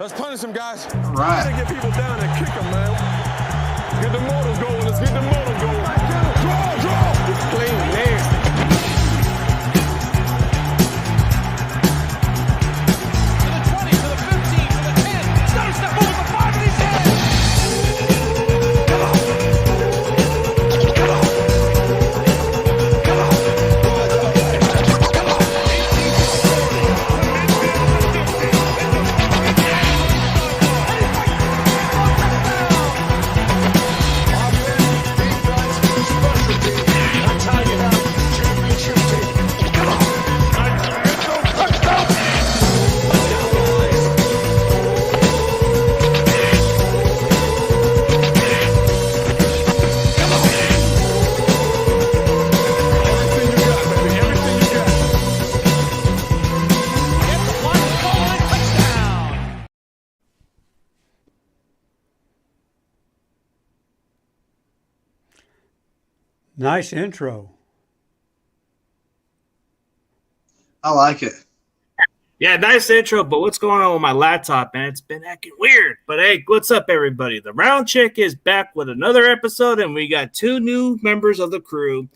Let's punish them, guys. All right. Get people down and kick them, man. Let's get the motors going. Let's get the motors going. Draw. It's clean, nasty. To the 20, to the 15, to the 10. He's got to step over the 5 and he's in. Come on. Come on. Come on. Nice intro. I like it. Yeah, nice intro, but what's going on with my laptop, man? It's been acting weird. But hey, what's up, everybody? The Round Check is back with another episode, and we got 2 new members of the crew.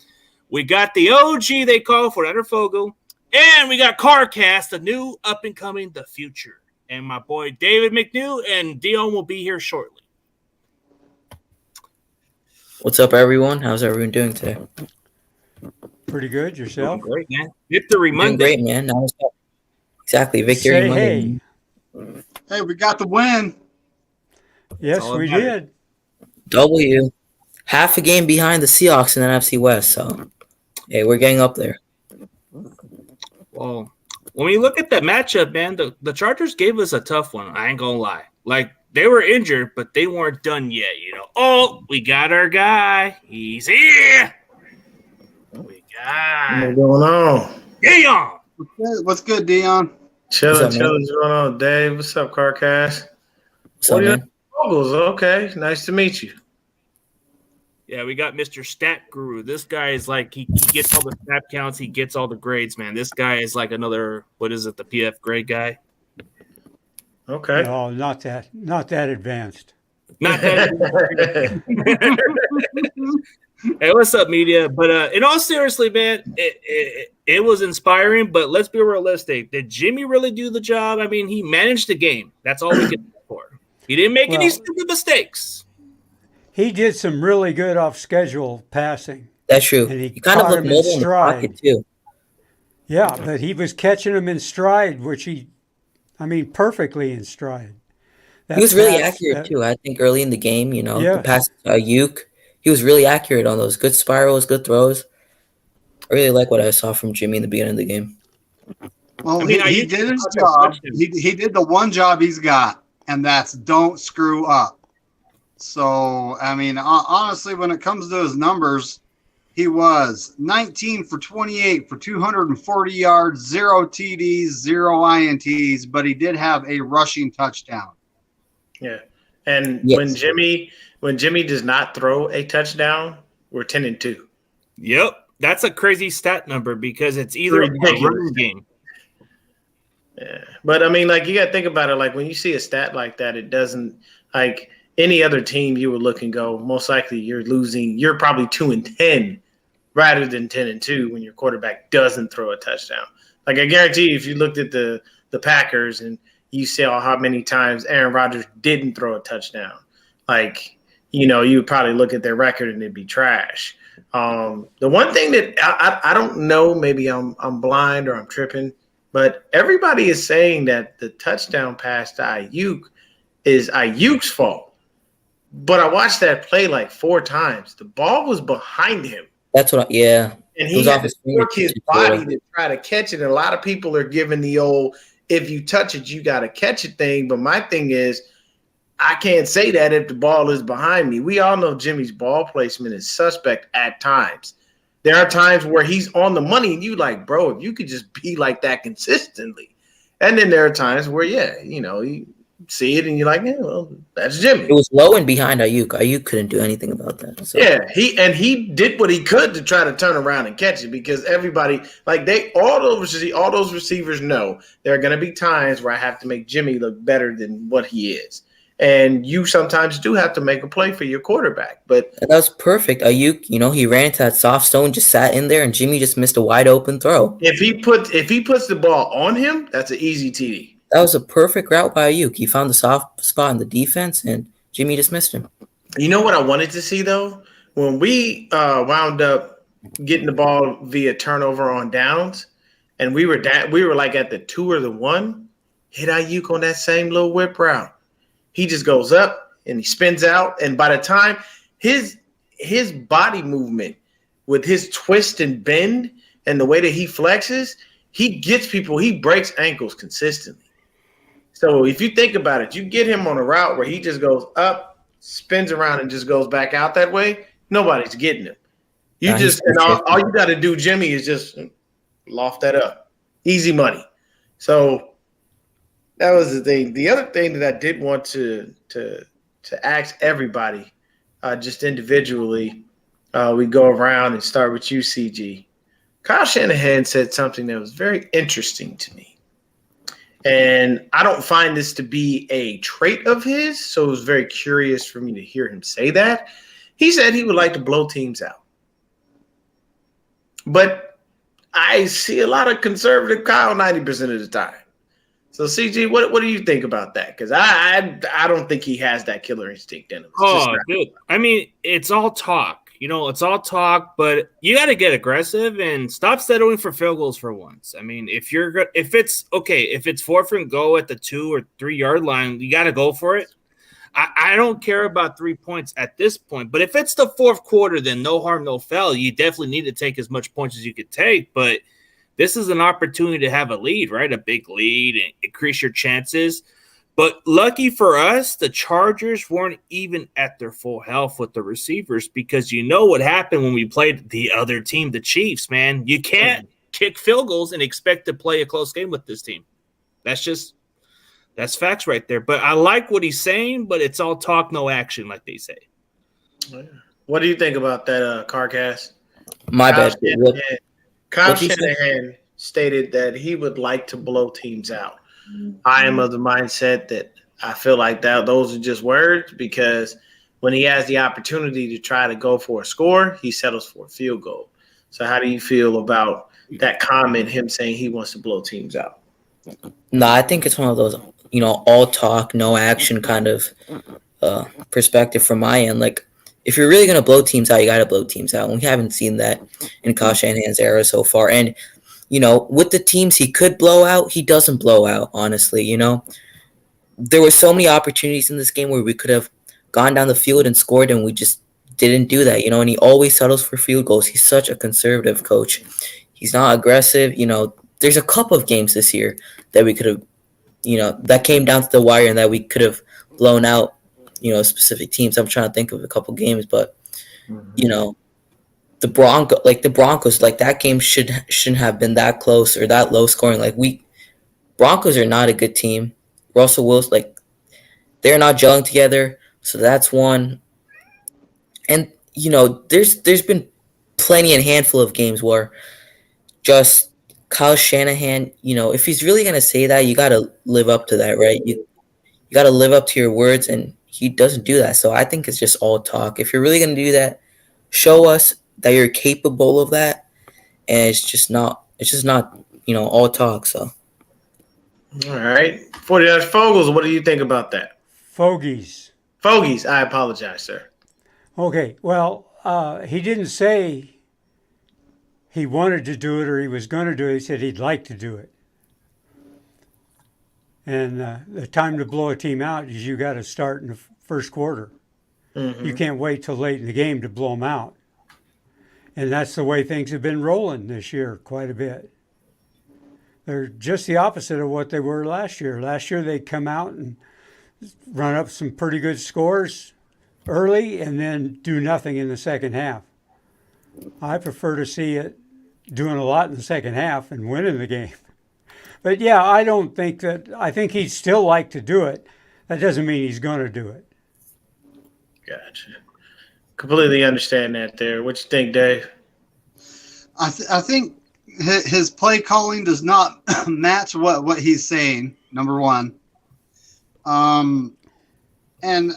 We got the OG they call for Under Fogel, and we got Karkast, the new up-and-coming The Future. And my boy David McNew and Dion will be here shortly. What's up, everyone? How's everyone doing today? Pretty good. Yourself? Great, man. Victory Doing Monday. great, man. Now, exactly, victory Say Monday. hey. Hey, we got the win. Yes, all we about did. W. Half a game behind the Seahawks in the NFC West. So, hey, we're getting up there. Well, when we look at that matchup, man, the Chargers gave us a tough one. I ain't going to lie. Like, they were injured, but they weren't done yet, you know. Oh, we got our guy. He's here. We got What's going on? Dion. What's good, Dion? Chilling. What's Going on, Dave? What's up, Karkast? What's up, man? Fogels. Okay, nice to meet you. Yeah, we got Mr. Stat Guru. This guy is like, he gets all the snap counts. He gets all the grades, man. This guy is like another, what is it, the PF grade guy? Okay. No, not that advanced. Not that. Hey, what's up, media? But in all seriously, man, it was inspiring. But let's be realistic. Did Jimmy really do the job? I mean, he managed the game. That's all we can look for. He didn't make any stupid mistakes. He did some really good off-schedule passing. That's true. And he You kind of caught look him in mobile in the stride. pocket, too. Yeah, but he was catching them in stride, perfectly in stride. He was really accurate, too. I think early in the game, Yeah. the pass to Ayuk, he was really accurate on those. Good spirals, good throws. I really like what I saw from Jimmy in the beginning of the game. Well, I mean, he did his job. He did the one job he's got, and that's don't screw up. So, I mean, honestly, when it comes to his numbers, he was 19 for 28 for 240 yards, 0 TDs, 0 INTs, but he did have a rushing touchdown. Yeah, and Yes. when Jimmy does not throw a touchdown, we're 10-2. Yep, that's a crazy stat number because it's either a running game. Yeah, but I mean, like you got to think about it. Like when you see a stat like that, it doesn't like any other team you would look and go. Most likely, you're losing. You're probably 2-10 rather than 10-2 when your quarterback doesn't throw a touchdown. Like I guarantee you, if you looked at the Packers and you saw how many times Aaron Rodgers didn't throw a touchdown, like you would probably look at their record and it'd be trash. The one thing that I don't know, maybe I'm blind or I'm tripping, but everybody is saying that the touchdown pass to Ayuk is Ayuk's fault. But I watched that play like 4 times. The ball was behind him. That's what and he had to work his body to try to catch it. And a lot of people are giving the old, if you touch it, you got to catch it thing. But my thing is, I can't say that if the ball is behind me. We all know Jimmy's ball placement is suspect at times. There are times where he's on the money and you like, bro, if you could just be like that consistently. And then there are times where, see it and you're like, yeah, well, that's Jimmy. It was low and behind Ayuk. Ayuk couldn't do anything about that. So. Yeah, he did what he could to try to turn around and catch it because everybody all those receivers know there are going to be times where I have to make Jimmy look better than what he is, and you sometimes do have to make a play for your quarterback. But that was perfect. Ayuk, he ran into that soft stone, just sat in there, and Jimmy just missed a wide open throw. if he puts the ball on him, that's an easy TD. That was a perfect route by Ayuk. He found the soft spot in the defense, and Jimmy just missed him. You know what I wanted to see, though? When we wound up getting the ball via turnover on downs, and we were like at the 2 or the 1, hit Ayuk on that same little whip route. He just goes up, and he spins out, and by the time his body movement with his twist and bend and the way that he flexes, he gets people, he breaks ankles consistently. So if you think about it, you get him on a route where he just goes up, spins around, and just goes back out that way, nobody's getting him. All you got to do, Jimmy, is just loft that up. Easy money. So that was the thing. The other thing that I did want to ask everybody, just individually, we go around and start with you, CG. Kyle Shanahan said something that was very interesting to me. And I don't find this to be a trait of his, so it was very curious for me to hear him say that. He said he would like to blow teams out. But I see a lot of conservative Kyle 90% of the time. So, CG, what do you think about that? Because I don't think he has that killer instinct in him. Dude. I mean, it's all talk. It's all talk, but you got to get aggressive and stop settling for field goals for once. I mean, if it's 4th and go at the 2 or 3 yard line, you got to go for it. I don't care about 3 points at this point, but if it's the 4th quarter, then no harm, no foul. You definitely need to take as much points as you could take, but this is an opportunity to have a lead, right? A big lead and increase your chances. But lucky for us, the Chargers weren't even at their full health with the receivers because you know what happened when we played the other team, the Chiefs, man. You can't kick field goals and expect to play a close game with this team. That's facts right there. But I like what he's saying, but it's all talk, no action, like they say. What do you think about that, Karkast? My bad. Kyle Shanahan stated that he would like to blow teams out. I am of the mindset that I feel like those are just words because when he has the opportunity to try to go for a score, he settles for a field goal. So how do you feel about that comment, him saying he wants to blow teams out? No, I think it's one of those, all talk, no action kind of perspective from my end. Like, if you're really going to blow teams out, you got to blow teams out. And we haven't seen that in Kyle Shanahan's era so far. And with the teams he could blow out, he doesn't blow out, honestly. There were so many opportunities in this game where we could have gone down the field and scored, and we just didn't do that, and he always settles for field goals. He's such a conservative coach. He's not aggressive. There's a couple of games this year that we could have, that came down to the wire and that we could have blown out, specific teams. I'm trying to think of a couple games, but, the Broncos, that game shouldn't have been that close or that low scoring. Broncos are not a good team. Russell Wilson, they're not gelling together. So that's one. And there's been plenty and handful of games where just Kyle Shanahan, if he's really gonna say that, you gotta live up to that, right? You gotta live up to your words, and he doesn't do that. So I think it's just all talk. If you're really gonna do that, show us that you're capable of that, and it's just not all talk. So all right, 49ers Fogies, what do you think about that? Fogies. I apologize, sir. Okay, well, he didn't say he wanted to do it or he was going to do it. He said he'd like to do it. And the time to blow a team out is you got to start in the first quarter. Mm-hmm. You can't wait till late in the game to blow them out. And that's the way things have been rolling this year quite a bit. They're just the opposite of what they were last year. Last year they'd come out and run up some pretty good scores early and then do nothing in the second half. I prefer to see it doing a lot in the second half and winning the game. But yeah, I think he'd still like to do it. That doesn't mean he's going to do it. Gotcha. Completely understand that there. What you think, Dave? I think his play calling does not match what he's saying. Number one, and there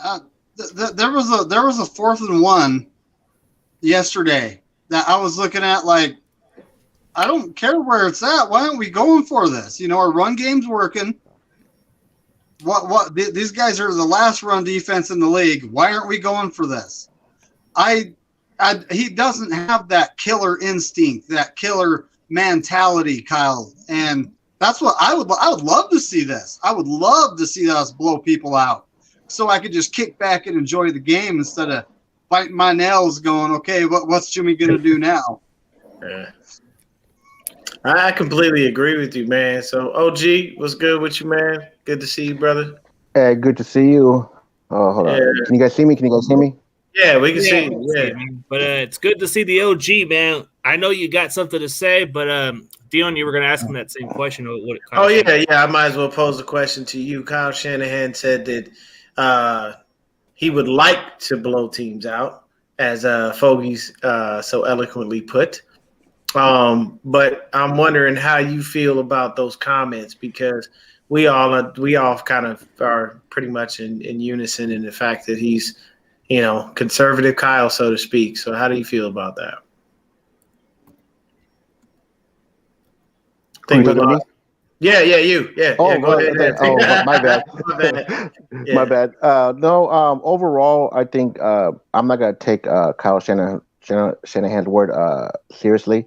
was a 4th and 1 yesterday that I was looking at like, I don't care where it's at. Why aren't we going for this? You know, our run game's working. These guys are the last run defense in the league. Why aren't we going for this? He doesn't have that killer instinct, that killer mentality, Kyle, and that's what I would love to see this. I would love to see us blow people out, so I could just kick back and enjoy the game instead of biting my nails, going, okay, what's Jimmy gonna do now? Yeah. I completely agree with you, man. So, OG, what's good with you, man? Good to see you, brother. Hey, good to see you. Oh, hold on. Can you guys see me? Yeah, we can see you. Yeah. But it's good to see the OG, man. I know you got something to say, but Dion, you were going to ask him that same question. I might as well pose a question to you. Kyle Shanahan said that he would like to blow teams out, as Fogies so eloquently put. But I'm wondering how you feel about those comments, because we all kind of are pretty much in unison in the fact that he's, you know, conservative Kyle, so to speak. So how do you feel about that? Yeah, you. Yeah. Oh, yeah, go ahead. Oh, my bad. My bad. Yeah. My bad. No. Overall, I think I'm not gonna take Kyle Shanahan's word seriously.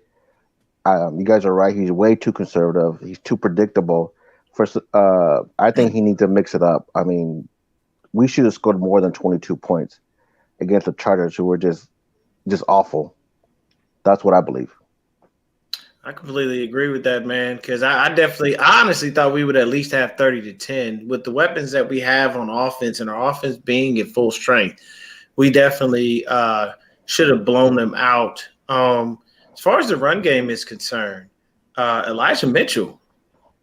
You guys are right. He's way too conservative. He's too predictable. First, I think he needs to mix it up. I mean, we should have scored more than 22 points against the Chargers, who were just awful. That's what I believe. I completely agree with that, man, because I honestly thought we would at least have 30-10 with the weapons that we have on offense, and our offense being at full strength. We definitely should have blown them out. As far as the run game is concerned, Elijah Mitchell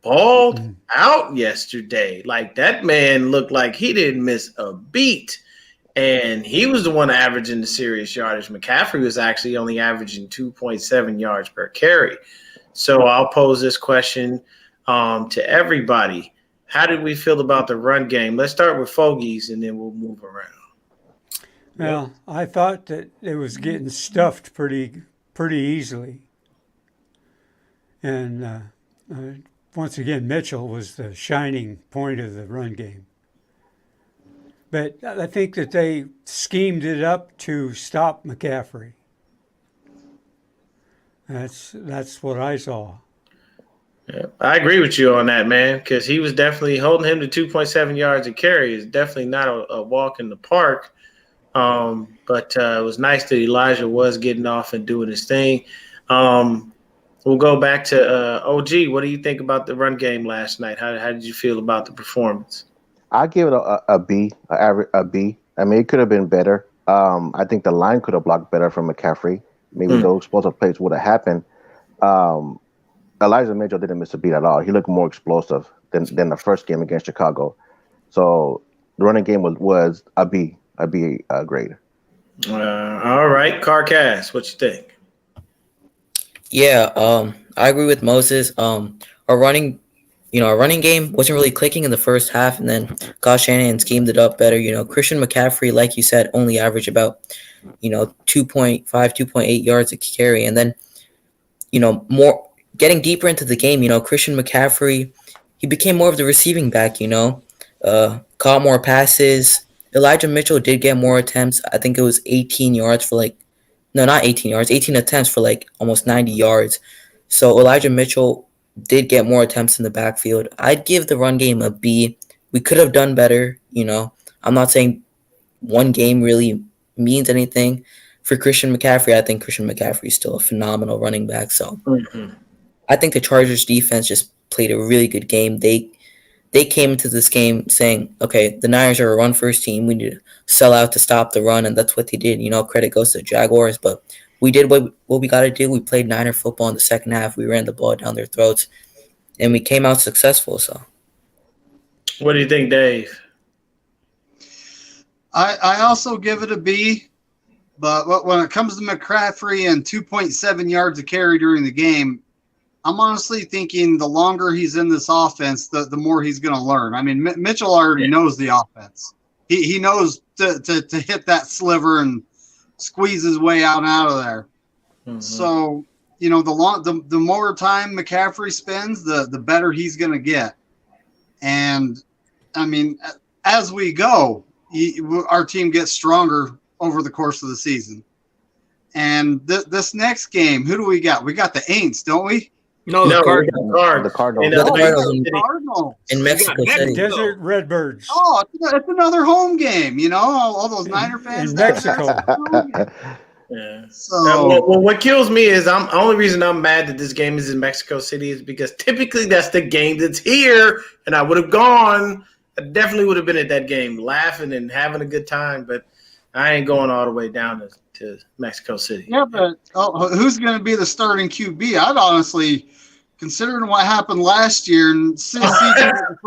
balled out yesterday. Like, that man looked like he didn't miss a beat. And he was the one averaging the serious yardage. McCaffrey was actually only averaging 2.7 yards per carry. So I'll pose this question to everybody. How did we feel about the run game? Let's start with Fogies, and then we'll move around. Well, I thought that it was getting stuffed pretty easily. And once again, Mitchell was the shining point of the run game. But I think that they schemed it up to stop McCaffrey. That's what I saw. Yeah, I agree with you on that, man, because he was definitely holding him to 2.7 yards a carry. Is definitely not a walk in the park. But it was nice that Elijah was getting off and doing his thing. We'll go back to OG. What do you think about the run game last night? How did you feel about the performance? I give it a B, a B. I mean, it could have been better. I think the line could have blocked better from McCaffrey. Maybe those explosive plays would have happened. Elijah Mitchell didn't miss a beat at all. He looked more explosive than the first game against Chicago. So the running game was a B grade. All right, Karkast, what you think? Yeah, I agree with Moses. Our running game wasn't really clicking in the first half, and then Kyle Shanahan schemed it up better. You know, Christian McCaffrey, like you said, only averaged about, 2.5, 2.8 yards a carry. And then, more getting deeper into the game, Christian McCaffrey, he became more of the receiving back, caught more passes. Elijah Mitchell did get more attempts. I think it was 18 yards for not 18 yards, 18 attempts for almost 90 yards. So Elijah Mitchell did get more attempts in the backfield. I'd give the run game a B. We could have done better, I'm not saying one game really means anything. For Christian McCaffrey, I think Christian McCaffrey is still a phenomenal running back. So I think the Chargers defense just played a really good game. They came into this game saying, okay, the Niners are a run-first team. We need to sell out to stop the run, and that's what they did. Credit goes to the Jaguars, but we did what we got to do. We played Niner football in the second half. We ran the ball down their throats, and we came out successful. So, what do you think, Dave? I also give it a B, but when it comes to McCaffrey and 2.7 yards a carry during the game, I'm honestly thinking the longer he's in this offense, the more he's going to learn. I mean, Mitchell already knows the offense. He knows to hit that sliver and squeeze his way out of there. Mm-hmm. So, you know, the more time McCaffrey spends, the better he's going to get. And, I mean, as we go, our team gets stronger over the course of the season. And this next game, who do we got? We got the Aints, don't we? No, the Cardinals. The Cardinals. The Cardinals. In Mexico City. Desert Redbirds. Oh, it's another home game, you know, all those Niner fans. In Mexico. Yeah. So, well, what kills me is the only reason I'm mad that this game is in Mexico City is because typically that's the game that's here, and I would have gone. I definitely would have been at that game, laughing and having a good time, but I ain't going all the way down to Mexico City. yeah, but who's going to be the starting QB? I'd honestly, considering what happened last year, and since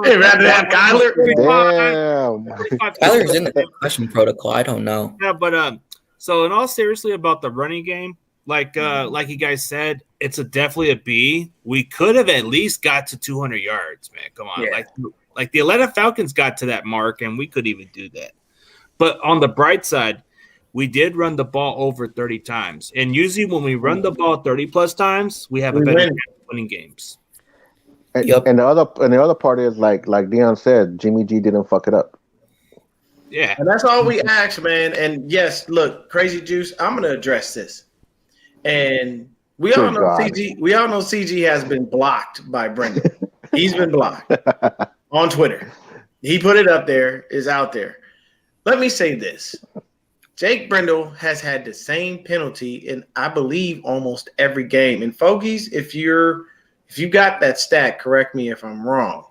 Hey, rather than Kyler. Damn. Tyler's in the concussion protocol. I don't know. Yeah, but so in all seriously about the running game, like you guys said, it's definitely a B. We could have at least got to 200 yards, man. Come on, Yeah. like the Atlanta Falcons got to that mark, and we could even do that. But on the bright side, we did run the ball over 30 times, and usually when we run the ball 30 plus times, we have a better chance of winning games. And, Yep. and the other part is like Dion said, Jimmy G didn't fuck it up. Yeah, And that's all we ask, man. And yes, look, Crazy Juice, I'm going to address this. And we all know CG has been blocked by Brendan. He's been blocked on Twitter. He put it up there, is out there. Let me say this. Jake Brendel has had the same penalty in, I believe, almost every game. And Fogies, if you got that stat, correct me if I'm wrong.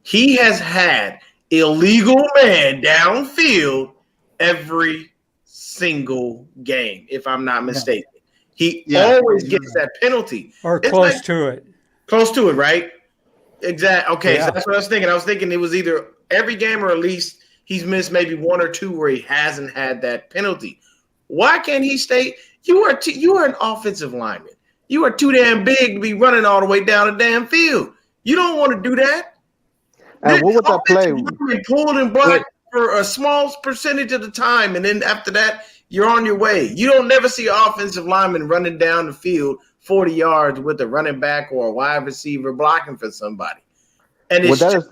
He has had illegal man downfield every single game, if I'm not mistaken. He always gets that penalty. Or It's close like- to it. Close to it, right? Exactly. Okay, Yeah. so that's what I was thinking. I was thinking it was either every game or at least he's missed maybe one or two where he hasn't had that penalty. Why can't he stay? You are an offensive lineman. You are too damn big to be running all the way down the damn field. You don't want to do that. And what was that play? You pulled and blocked for a small percentage of the time, and then after that, you're on your way. You don't never see an offensive lineman running down the field 40 yards with a running back or a wide receiver blocking for somebody. And it's Was that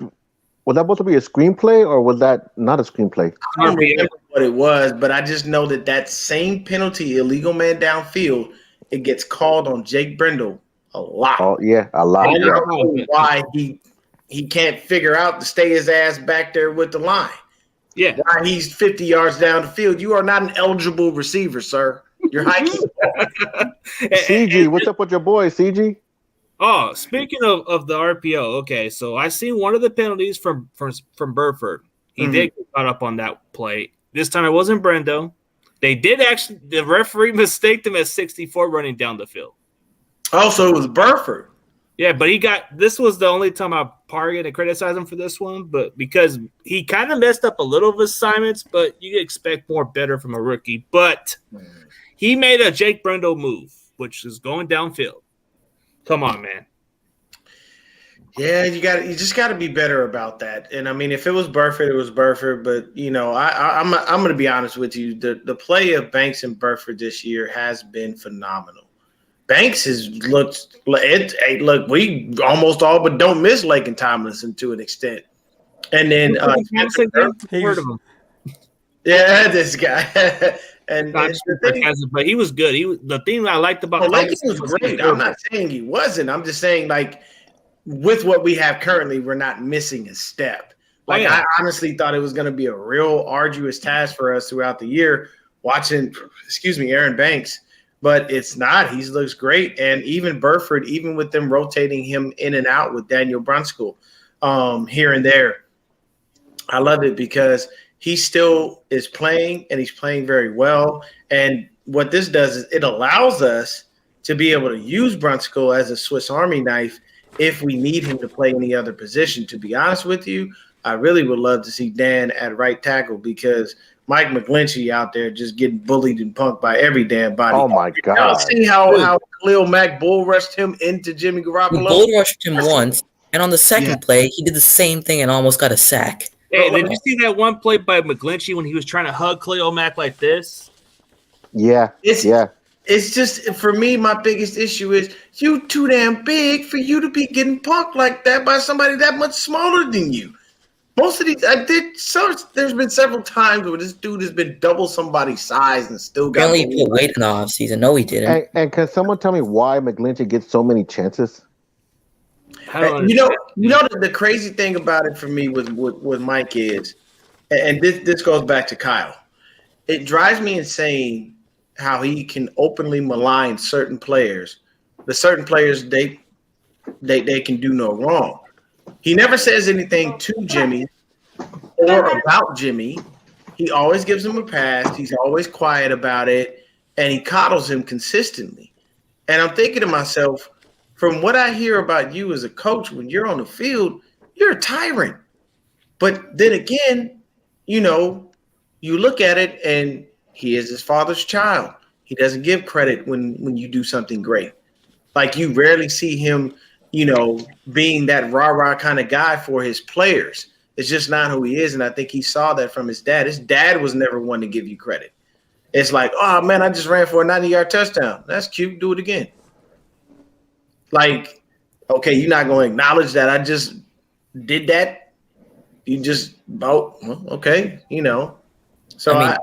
supposed to be a screenplay or was that not a screenplay? I don't remember what it was, but I just know that same penalty, illegal man downfield, it gets called on Jake Brendel a lot. Oh yeah, a lot. I don't know why he can't figure out to stay his ass back there with the line. yeah. Why he's 50 yards down the field. You are not an eligible receiver, sir. You're hiking. CG, what's up with your boy, CG? Oh, speaking of the RPO, okay, so I seen one of the penalties from Burford. He did get caught up on that play. This time it wasn't Brendo. They did actually, the referee mistaked him at 64 running down the field. Oh, so it was Burford. Yeah, but this was the only time I target and criticize him for this one, but because he kind of messed up a little of his assignments, but you expect more better from a rookie. But he made a Jake Brendel move, which is going downfield. Come on, man. Yeah, you just got to be better about that. And I mean, if it was Burford, it was Burford. But you know, I'm going to be honest with you. The play of Banks and Burford this year has been phenomenal. Banks has looked. Hey, look, we almost all but don't miss Lake and Tomlinson to an extent. And then Word of him. yeah, this guy. and the thing, But he was good. The thing I liked about Lake was great. I'm not saying he wasn't. I'm just saying like. With what we have currently, we're not missing a step. Like I honestly thought it was going to be a real arduous task for us throughout the year watching, Aaron Banks, but it's not. He looks great. And even Burford, even with them rotating him in and out with Daniel Brunskill here and there, I love it because he still is playing and he's playing very well. And what this does is it allows us to be able to use Brunskill as a Swiss Army knife if we need him to play any other position. To be honest with you, I really would love to see Dan at right tackle because Mike McGlinchey out there just getting bullied and punked by every damn body. Oh my Y'all God! see how Khalil Mack bull rushed him into Jimmy He Garoppolo? bull rushed him once, and on the second Yeah. play, he did the same thing and almost got a sack. Hey, did you see that one play by McGlinchey when he was trying to hug Khalil Mack like this? Yeah, yeah. It's just, for me, my biggest issue is you too damn big for you to be getting punked like that by somebody that much smaller than you. Most of these, there's been several times where this dude has been double somebody's size and still got. Apparently, he put weight in the offseason. No, he didn't. And can someone tell me why McGlinchey gets so many chances? You know the crazy thing about it for me with Mike is, and this goes back to Kyle. It drives me insane how he can openly malign certain players. The certain players they can do no wrong. He never says anything to Jimmy or about Jimmy. He always gives him a pass. He's always quiet about it, and he coddles him consistently. And I'm thinking to myself, from what I hear about you as a coach, when you're on the field, you're a tyrant. But then again, you look at it and he is his father's child. He doesn't give credit when you do something great. Like, you rarely see him, being that rah-rah kind of guy for his players. It's just not who he is, and I think he saw that from his dad. His dad was never one to give you credit. It's like, oh, man, I just ran for a 90-yard touchdown. That's cute. Do it again. Like, okay, you're not going to acknowledge that I just did that. You just, okay, So I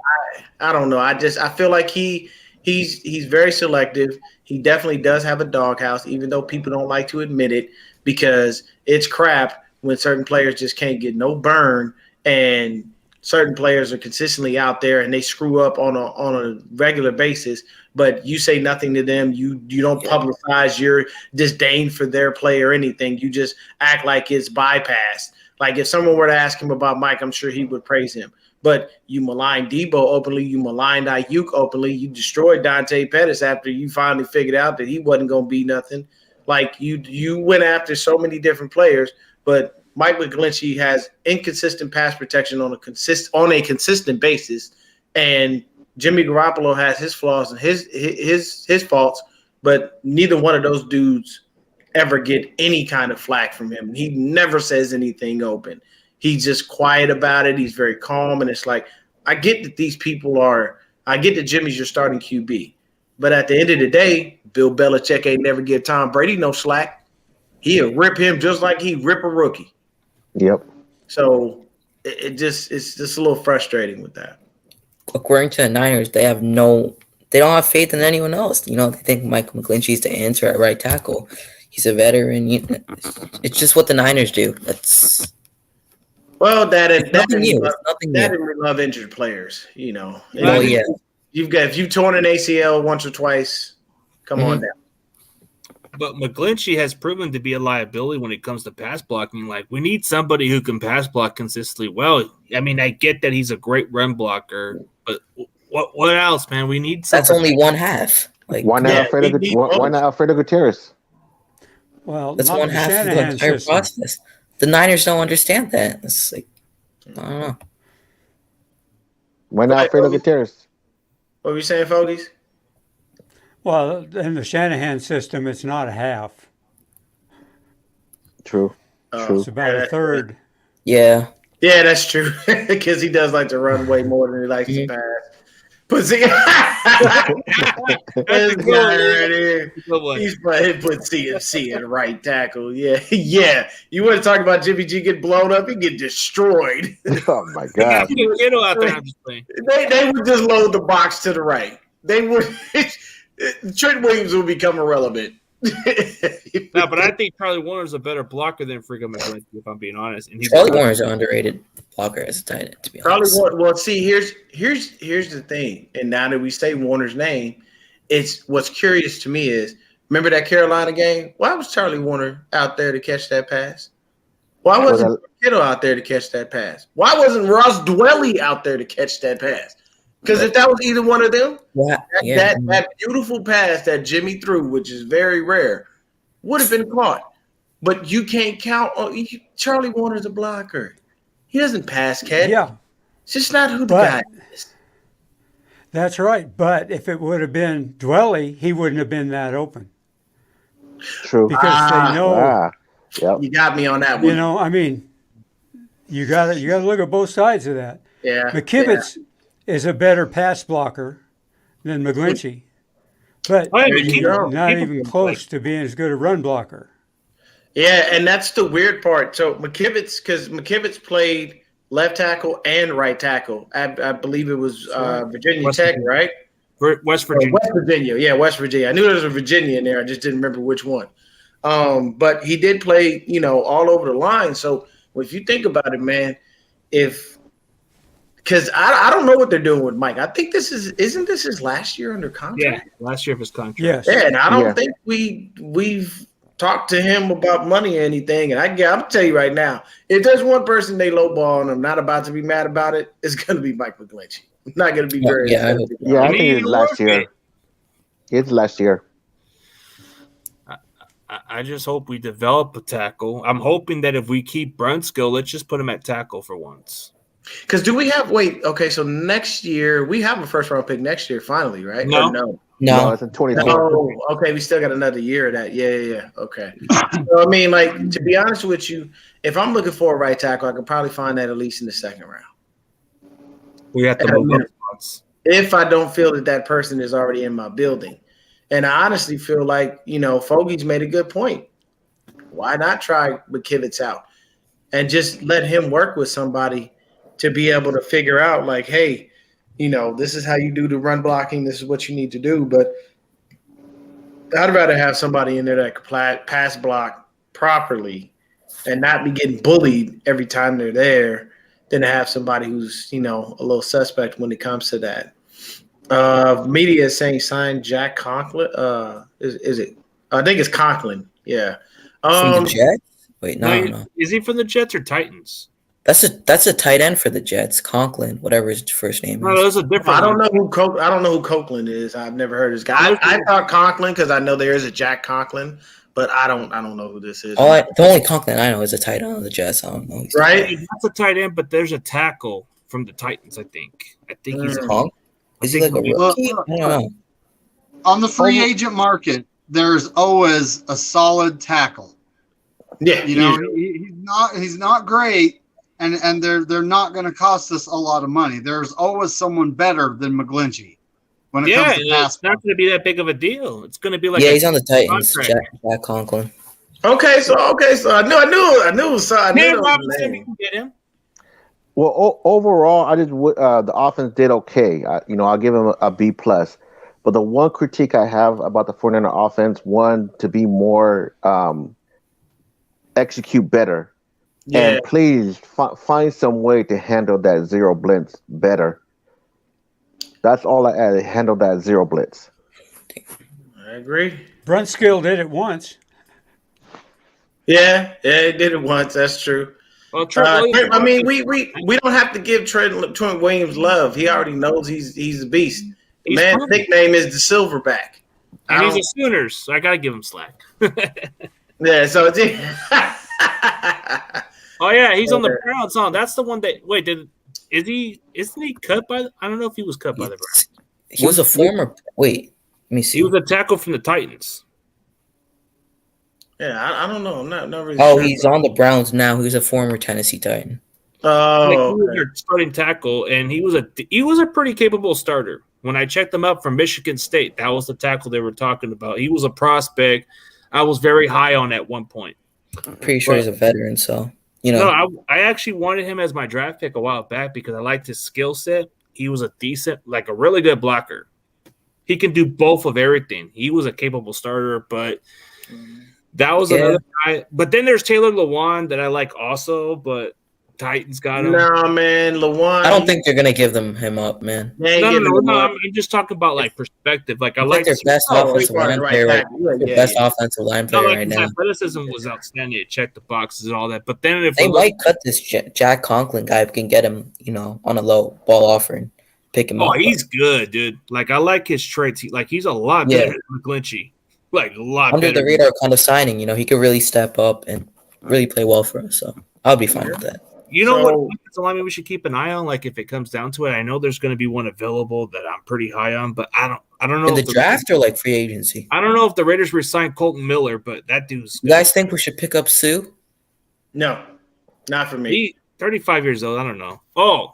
don't know. I feel like he's very selective. He definitely does have a doghouse, even though people don't like to admit it, because it's crap when certain players just can't get no burn, and certain players are consistently out there and they screw up on a regular basis, but you say nothing to them. You don't publicize your disdain for their play or anything. You just act like it's bypassed. Like, if someone were to ask him about Mike, I'm sure he would praise him. But you maligned Debo openly. You maligned Ayuk openly. You destroyed Dante Pettis after you finally figured out that he wasn't going to be nothing. Like, you went after so many different players, but Mike McGlinchey has inconsistent pass protection on a consistent basis, and Jimmy Garoppolo has his flaws and his faults, but neither one of those dudes ever get any kind of flack from him. He never says anything open. He's just quiet about it. He's very calm, and it's like, I get that Jimmy's your starting QB, but at the end of the day, Bill Belichick ain't never give Tom Brady no slack. He'll rip him just like he'd rip a rookie. Yep. So it's just a little frustrating with that. According to the Niners, they don't have faith in anyone else. They think Mike McGlinchey's the answer at right tackle. He's a veteran. It's just what the Niners do. Nothing new. We love injured players. Oh, yeah. If you've torn an ACL once or twice, come on down. But McGlinchey has proven to be a liability when it comes to pass blocking. Like, we need somebody who can pass block consistently well. I mean, I get that he's a great run blocker, but what else, man? We need something. That's only one half. Like, why not Alfredo Gutierrez? Well, that's not one the half of the Shanahan entire system. process. The Niners don't understand that. It's like, I don't know. Why not Alfredo Gutierrez? What were you saying, Fogies? Well, in the Shanahan system, it's not a half. True. It's about a third. Yeah. Yeah, that's true. Because he does like to run way more than he likes to pass. But see, this guy right here, he's put CMC at right tackle. Yeah. You want to talk about Jimmy G get blown up? He get destroyed. Oh my God! They would just load the box to the right. They would. Trent Williams will become irrelevant. No, but I think Charlie Warner's a better blocker than freaking McGlinchey, if I'm being honest. And Charlie Warner's an underrated blocker as a tight end, to be honest. Well, see, here's the thing. And now that we say Warner's name, it's what's curious to me is, remember that Carolina game? Why was Charlie Warner out there to catch that pass? Why wasn't Kittle out there to catch that pass? Why wasn't Ross Dwelly out there to catch that pass? Because if that was either one of them, that beautiful pass that Jimmy threw, which is very rare, would have been caught. But you can't count on Charlie Warner's a blocker. He doesn't pass catch. Yeah. It's just not who the But- guy is. That's right. But if it would have been Dwelly, he wouldn't have been that open True. because they know. Yep. You got me on that one. You know, I mean, you got to look at both sides of that. Yeah. McKivitz is a better pass blocker than McGlinchey, but Oh, yeah, he's McKivitz- not McKivitz even can close to being as good a run blocker. Yeah, and that's the weird part. So McKivitz played left tackle and right tackle. I believe it was Virginia West Tech, Virginia. right? West Or Virginia. West Virginia. Yeah, West Virginia. I knew there was a Virginia in there. I just didn't remember which one. But he did play, all over the line. So if you think about it, man, because I don't know what they're doing with Mike. I think isn't this his last year under Yeah, contract? last year of his contract. Yes. Yeah, and I don't Yeah. think we've talked to him about money or anything. And I'm tell you right now, if there's one person they lowball and I'm not about to be mad about it, it's going to be Mike McGlinchey. I'm not going to be very. Yeah, I upset. Yeah, I mean, think it's last year. It's last year. I just hope we develop a tackle. I'm hoping that if we keep Brunskill, let's just put him at tackle for once. Because do we have? Wait, okay. So next year we have a first round pick next year, finally, right? No. Or no. No, It's in 24. Oh, okay. We still got another year of that. Yeah. Okay. So I mean, like, to be honest with you, if I'm looking for a right tackle, I could probably find that at least in the second round. We have to At a move minimum. up spots. If I don't feel that person is already in my building. And I honestly feel like, Fogies made a good point. Why not try McKivitz out and just let him work with somebody to be able to figure out, like, hey, this is how you do the run blocking. This is what you need to do. But I'd rather have somebody in there that could pass block properly and not be getting bullied every time they're there than to have somebody who's, a little suspect when it comes to that. Media is saying sign Jack Conklin. Is it? I think it's Conklin. Yeah. from the Jets. Wait, no. Is he from the Jets or Titans? That's a tight end for the Jets. Conklin, whatever his first name No, is. there's a different. I don't know who Copeland is. I've never heard of this guy. I thought Conklin because I know there is a Jack Conklin, but I don't know who this is. The only Conklin I know is a tight end on the Jets. I don't know. Right? That's a tight end, but there's a tackle from the Titans. I think he's a Conk? Is he like a rookie? I don't know. On the free agent market, there's always a solid tackle. Yeah. He's not great, and they're not going to cost us a lot of money. There's always someone better than McGlinchey when it comes to pass. it's not going to be that big of a deal. It's going to be like He's on the Titans. contract. Jack Conklin. Okay, so I knew Nate the Robinson, we name. can get him. Well, overall, I just the offense did okay. I'll give him a B plus. But the one critique I have about the 49er offense, one, to be more execute better, and please find some way to handle that zero blitz better. That's all I added. Handle that zero blitz. I agree. Brunskill did it once. Yeah, he did it once. That's true. Well, Trent Williams, I mean, we don't have to give Trent Williams love. He already knows he's a beast. He's Man's perfect. nickname is the Silverback. and he's a Sooners, so I got to give him slack. Yeah, so it's Oh yeah, he's on the Browns. That's the one that. Wait, isn't he cut by? I don't know if he was cut by the Browns. He was a former. Wait, let me see. He was a tackle from the Titans. yeah. I don't know. I'm not really. Oh, sure. he's on the Browns now. He was a former Tennessee Titan. Like, he Oh, was okay. their starting tackle, and he was a pretty capable starter. When I checked him up from Michigan State, that was the tackle they were talking about. He was a prospect. I was very high on at one point. Pretty sure he's a veteran, so No, I actually wanted him as my draft pick a while back because I liked his skill set. He was a really good blocker. He can do both of everything. He was a capable starter, but that was another guy. But then there's Taylor Lewan that I like also, but Titans got him. No, man, Lawan. I don't think they're gonna give him up, man. No. I'm just talking about like perspective. Like I I like think their best offensive line player, offensive line player right his now. athleticism was outstanding. It checked the boxes and all that. But then if They we look- might cut this Jack Conklin guy if we can get him, on a low ball offer and pick him up. he's good, dude. Like I like his traits. He's a lot better than McGlinchey. Like a lot under better. the radar kind of signing. He could really step up and really play well for us. So I'll be fine with that. You know So- what? It's a line we should keep an eye on. Like if it comes down to it, I know there's going to be one available that I'm pretty high on, but I don't know In the if draft or like free agency? I don't know if the Raiders re-signed Colton Miller, but that dude's You guys think we should pick up Sue? No, not for me. he 35 years old. I don't know. Oh,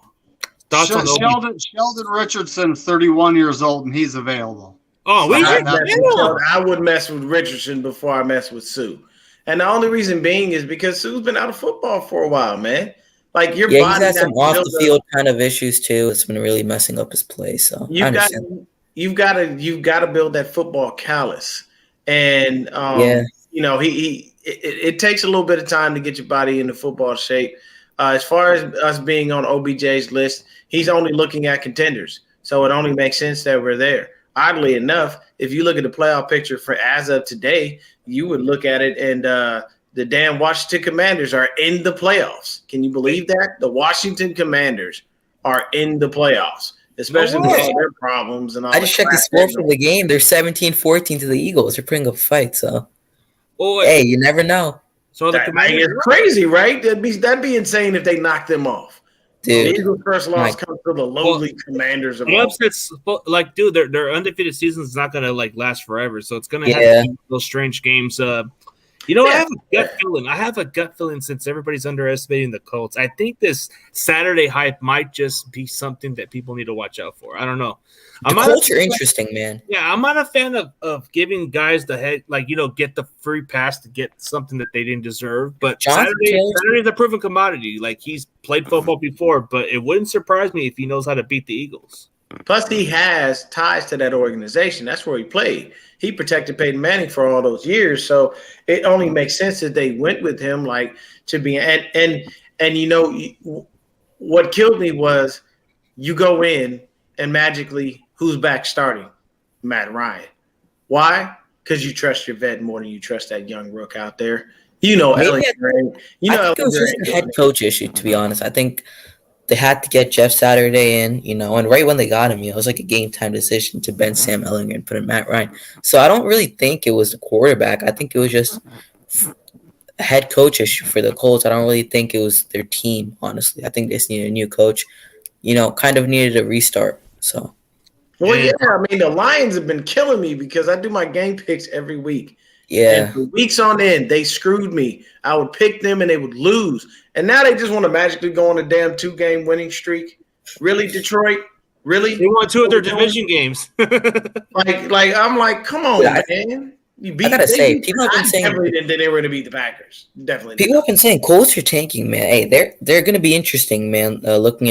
thoughts on Obi? Sheldon Richardson, 31 years old, and he's available. Oh, we I should would mess with Richardson before I mess with Sue. And the only reason being is because Sue's been out of football for a while, man. Like your Yeah, body he's had some got to off the field kind of issues too. It's been really messing up his play. So I understand. you've got to build that football callus. And Yeah. you know, it takes a little bit of time to get your body into football shape. As far as us being on OBJ's list, he's only looking at contenders. So it only makes sense that we're there. Oddly enough, if you look at the playoff picture for as of today, you would look at it and the damn Washington Commanders are in the playoffs. Can you believe that? The Washington Commanders are in the playoffs, especially with all their problems and all. I just checked the score for the game. They're 17-14 to the Eagles. They're putting up a fight. So hey, you never know. So the It's crazy, right? That'd be insane if they knocked them off. Dude. The Eagles' first loss comes to the lowly Commanders of The all. upsets, like, dude, their undefeated season is not gonna like last forever, so it's gonna Yeah. have those strange games. You know, I have a gut feeling. I have a gut feeling since everybody's underestimating the Colts. I think this Saturday hype might just be something that people need to watch out for. I don't know. The Colts are interesting, man. Yeah, I'm not a fan of giving guys the head, like, you know, get the free pass to get something that they didn't deserve. But Saturday's a proven commodity. Like, he's played football before, but it wouldn't surprise me if he knows how to beat the Eagles. Plus, he has ties to that organization. That's where he played. He protected Peyton Manning for all those years, so it only makes sense that they went with him, like, to be and you know what killed me was you go in and magically who's back starting? Matt Ryan. Why? Because you trust your vet more than you trust that young rook out there. You know, I think it was just a head coach issue, to be honest. I think they had to get Jeff Saturday in, you know, and right when they got him, you know, it was like a game time decision to bench Sam Ehlinger and put in Matt Ryan. So I don't really think it was the quarterback. I think it was just a head coach issue for the Colts. I don't really think it was their team, honestly. I think they just needed a new coach, you know, kind of needed a restart. So, well, yeah, I mean, the Lions have been killing me because I do my game picks every week. Yeah. And for weeks on end, they screwed me. I would pick them and they would lose. And now they just want to magically go on a damn 2-game winning streak. Really, Detroit? Really? They won 2 of their division games. like I'm like, come on, man. You beat, I gotta say, people have been saying that they were going to beat the Packers. Definitely. People have been saying Colts are tanking, man. Hey, they're going to be interesting, man. Looking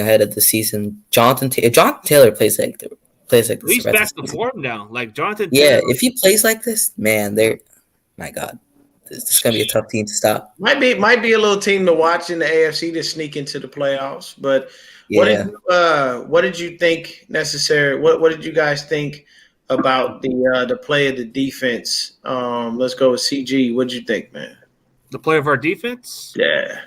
ahead of the season, Jonathan Taylor plays like this. He's back to form now. Like Jonathan. Yeah, Taylor. if he plays like this, man, my God, this is going to be a tough team to stop. Might be a little team to watch in the AFC to sneak into the playoffs. But what did you think necessary? What did you guys think about the play of the defense? Let's go with CG. What did you think, man? The play of our defense? Yeah.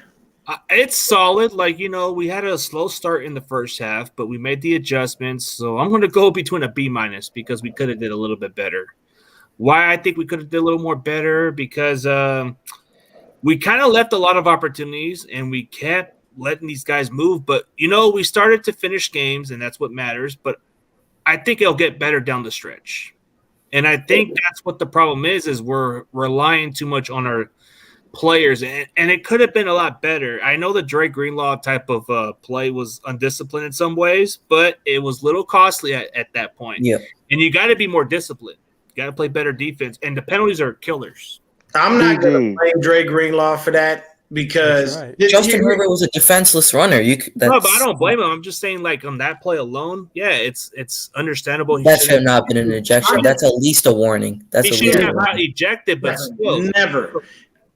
It's solid. Like, you know, we had a slow start in the first half, but we made the adjustments. So I'm going to go between a B- because we could have did a little bit better. Why I think we could have did a little more better? Because we kind of left a lot of opportunities and we kept letting these guys move. But, you know, we started to finish games and that's what matters. But I think it'll get better down the stretch. And I think that's what the problem is we're relying too much on our players, and it could have been a lot better. I know the Dre Greenlaw type of play was undisciplined in some ways, but it was a little costly at that point. Yeah. And you got to be more disciplined. You got to play better defense, and the penalties are killers. I'm not going to blame Dre Greenlaw for that because Justin Herbert was a defenseless runner. No, but I don't blame him. I'm just saying, like, on that play alone, yeah, it's understunderable. That should have not been an ejection. That's at least a warning. He should have not ejected, but still. Never.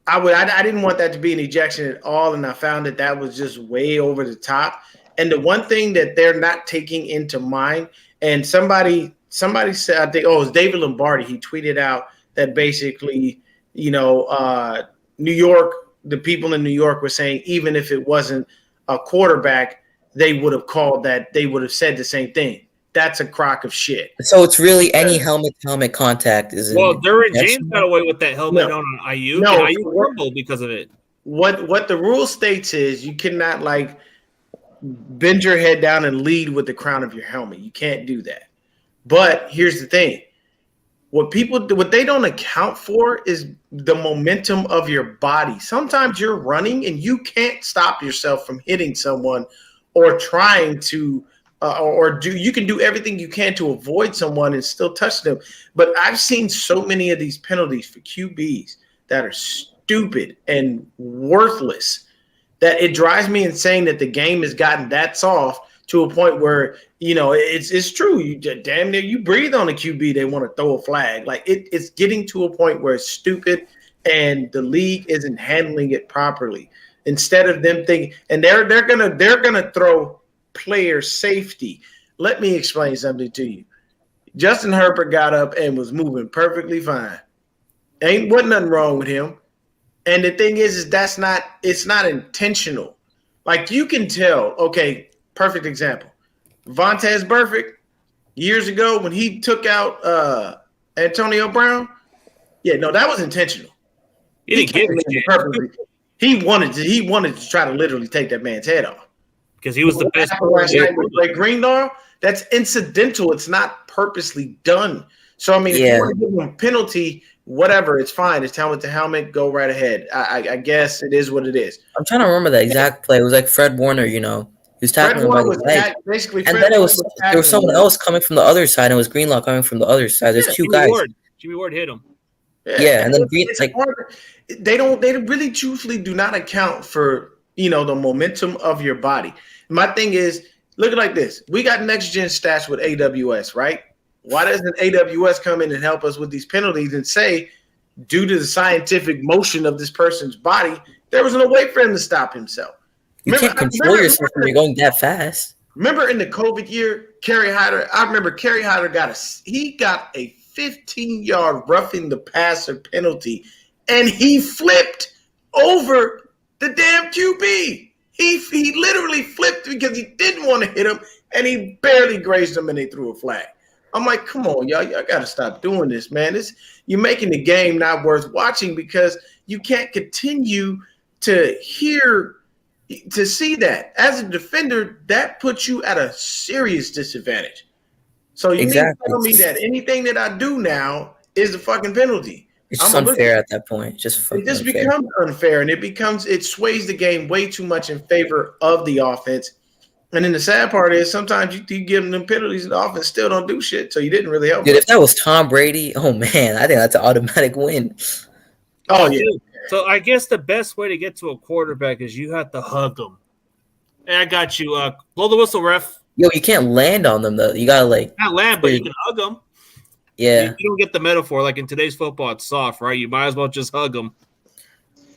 I didn't want that to be an ejection at all, and I found that was just way over the top. And the one thing that they're not taking into mind, and somebody said, I think, it's David Lombardi. He tweeted out that basically, you know, New York, the people in New York were saying even if it wasn't a quarterback, they would have called that. They would have said the same thing. That's a crock of shit. So it's really any helmet contact is. Well, Derwin James got away with that helmet on IU. No, IU crumbled because of it. what the rule states is you cannot like bend your head down and lead with the crown of your helmet. You can't do that. But here's the thing. What they don't account for is the momentum of your body. Sometimes you're running and you can't stop yourself from hitting someone or trying to you can do everything you can to avoid someone and still touch them. But I've seen so many of these penalties for QBs that are stupid and worthless that it drives me insane that the game has gotten that soft to a point where, it's true. You damn near you breathe on a QB, they want to throw a flag. Like it's getting to a point where it's stupid and the league isn't handling it properly. Instead of them thinking, and they're gonna throw player safety. Let me explain something to you. Justin Herbert got up and was moving perfectly fine. Wasn't nothing wrong with him. And the thing is it's not intentional. Like you can tell, okay, perfect example. Vontaze Burfict, years ago when he took out Antonio Brown, that was intentional. He didn't give a shit. Perfectly. He wanted to try to literally take that man's head off. Because he was the best player. Like Greenlaw, that's incidental. It's not purposely done. So, I mean, if you want to give him a penalty, whatever, it's fine. It's helmet to helmet. Go right ahead. I guess it is what it is. I'm trying to remember the exact play. It was like Fred Warner, he was tackling him by his leg. And then there was someone else coming from the other side, and it was Greenlaw coming from the other side. There's two guys. Jimmy Ward hit him. Yeah, and then they really truthfully do not account for the momentum of your body. My thing is, look at it like this. We got next gen stats with AWS, right? Why doesn't AWS come in and help us with these penalties and say, due to the scientific motion of this person's body, there was no way for him to stop himself? You can't control yourself when you're going that fast. Remember in the COVID year, Kerry Hyder, I remember Kerry Hyder got a 15-yard roughing the passer penalty, and he flipped over the damn QB. He literally flipped because he didn't want to hit him, and he barely grazed him, and they threw a flag. I'm like, come on, y'all got to stop doing this, man. You're making the game not worth watching because you can't continue to see that. As a defender, that puts you at a serious disadvantage. So you need to tell me that anything that I do now is a fucking penalty. It's just unfair at that point. It just becomes unfair, and it sways the game way too much in favor of the offense. And then the sad part is sometimes you give them penalties and the offense still don't do shit, so you didn't really help. Dude, if that was Tom Brady, oh man, I think that's an automatic win. Oh yeah. So I guess the best way to get to a quarterback is you have to hug them. Hey, I got you. Blow the whistle, ref. Yo, you can't land on them though. You gotta not land, but you can hug them. Yeah, you don't get the metaphor. Like in today's football, it's soft, right? You might as well just hug them.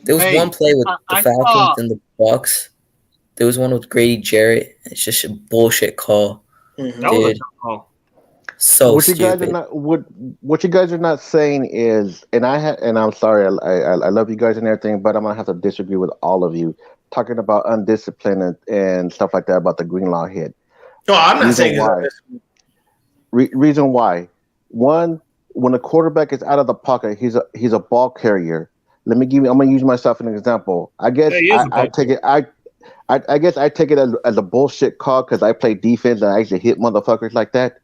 There was one play with the Falcons and the Bucs. There was one with Grady Jarrett. It's just a bullshit call. Mm-hmm. That was a tough call. So what stupid. You guys are not what you guys are not saying is, and I'm sorry, I love you guys and everything, but I'm gonna have to disagree with all of you talking about undisciplined and stuff like that about the Greenlaw hit. No, I'm not saying why. Reason why. One, when a quarterback is out of the pocket, he's a ball carrier. I'm gonna use myself as an example. I guess I take it. I guess I take it as a bullshit call because I play defense and I actually hit motherfuckers like that.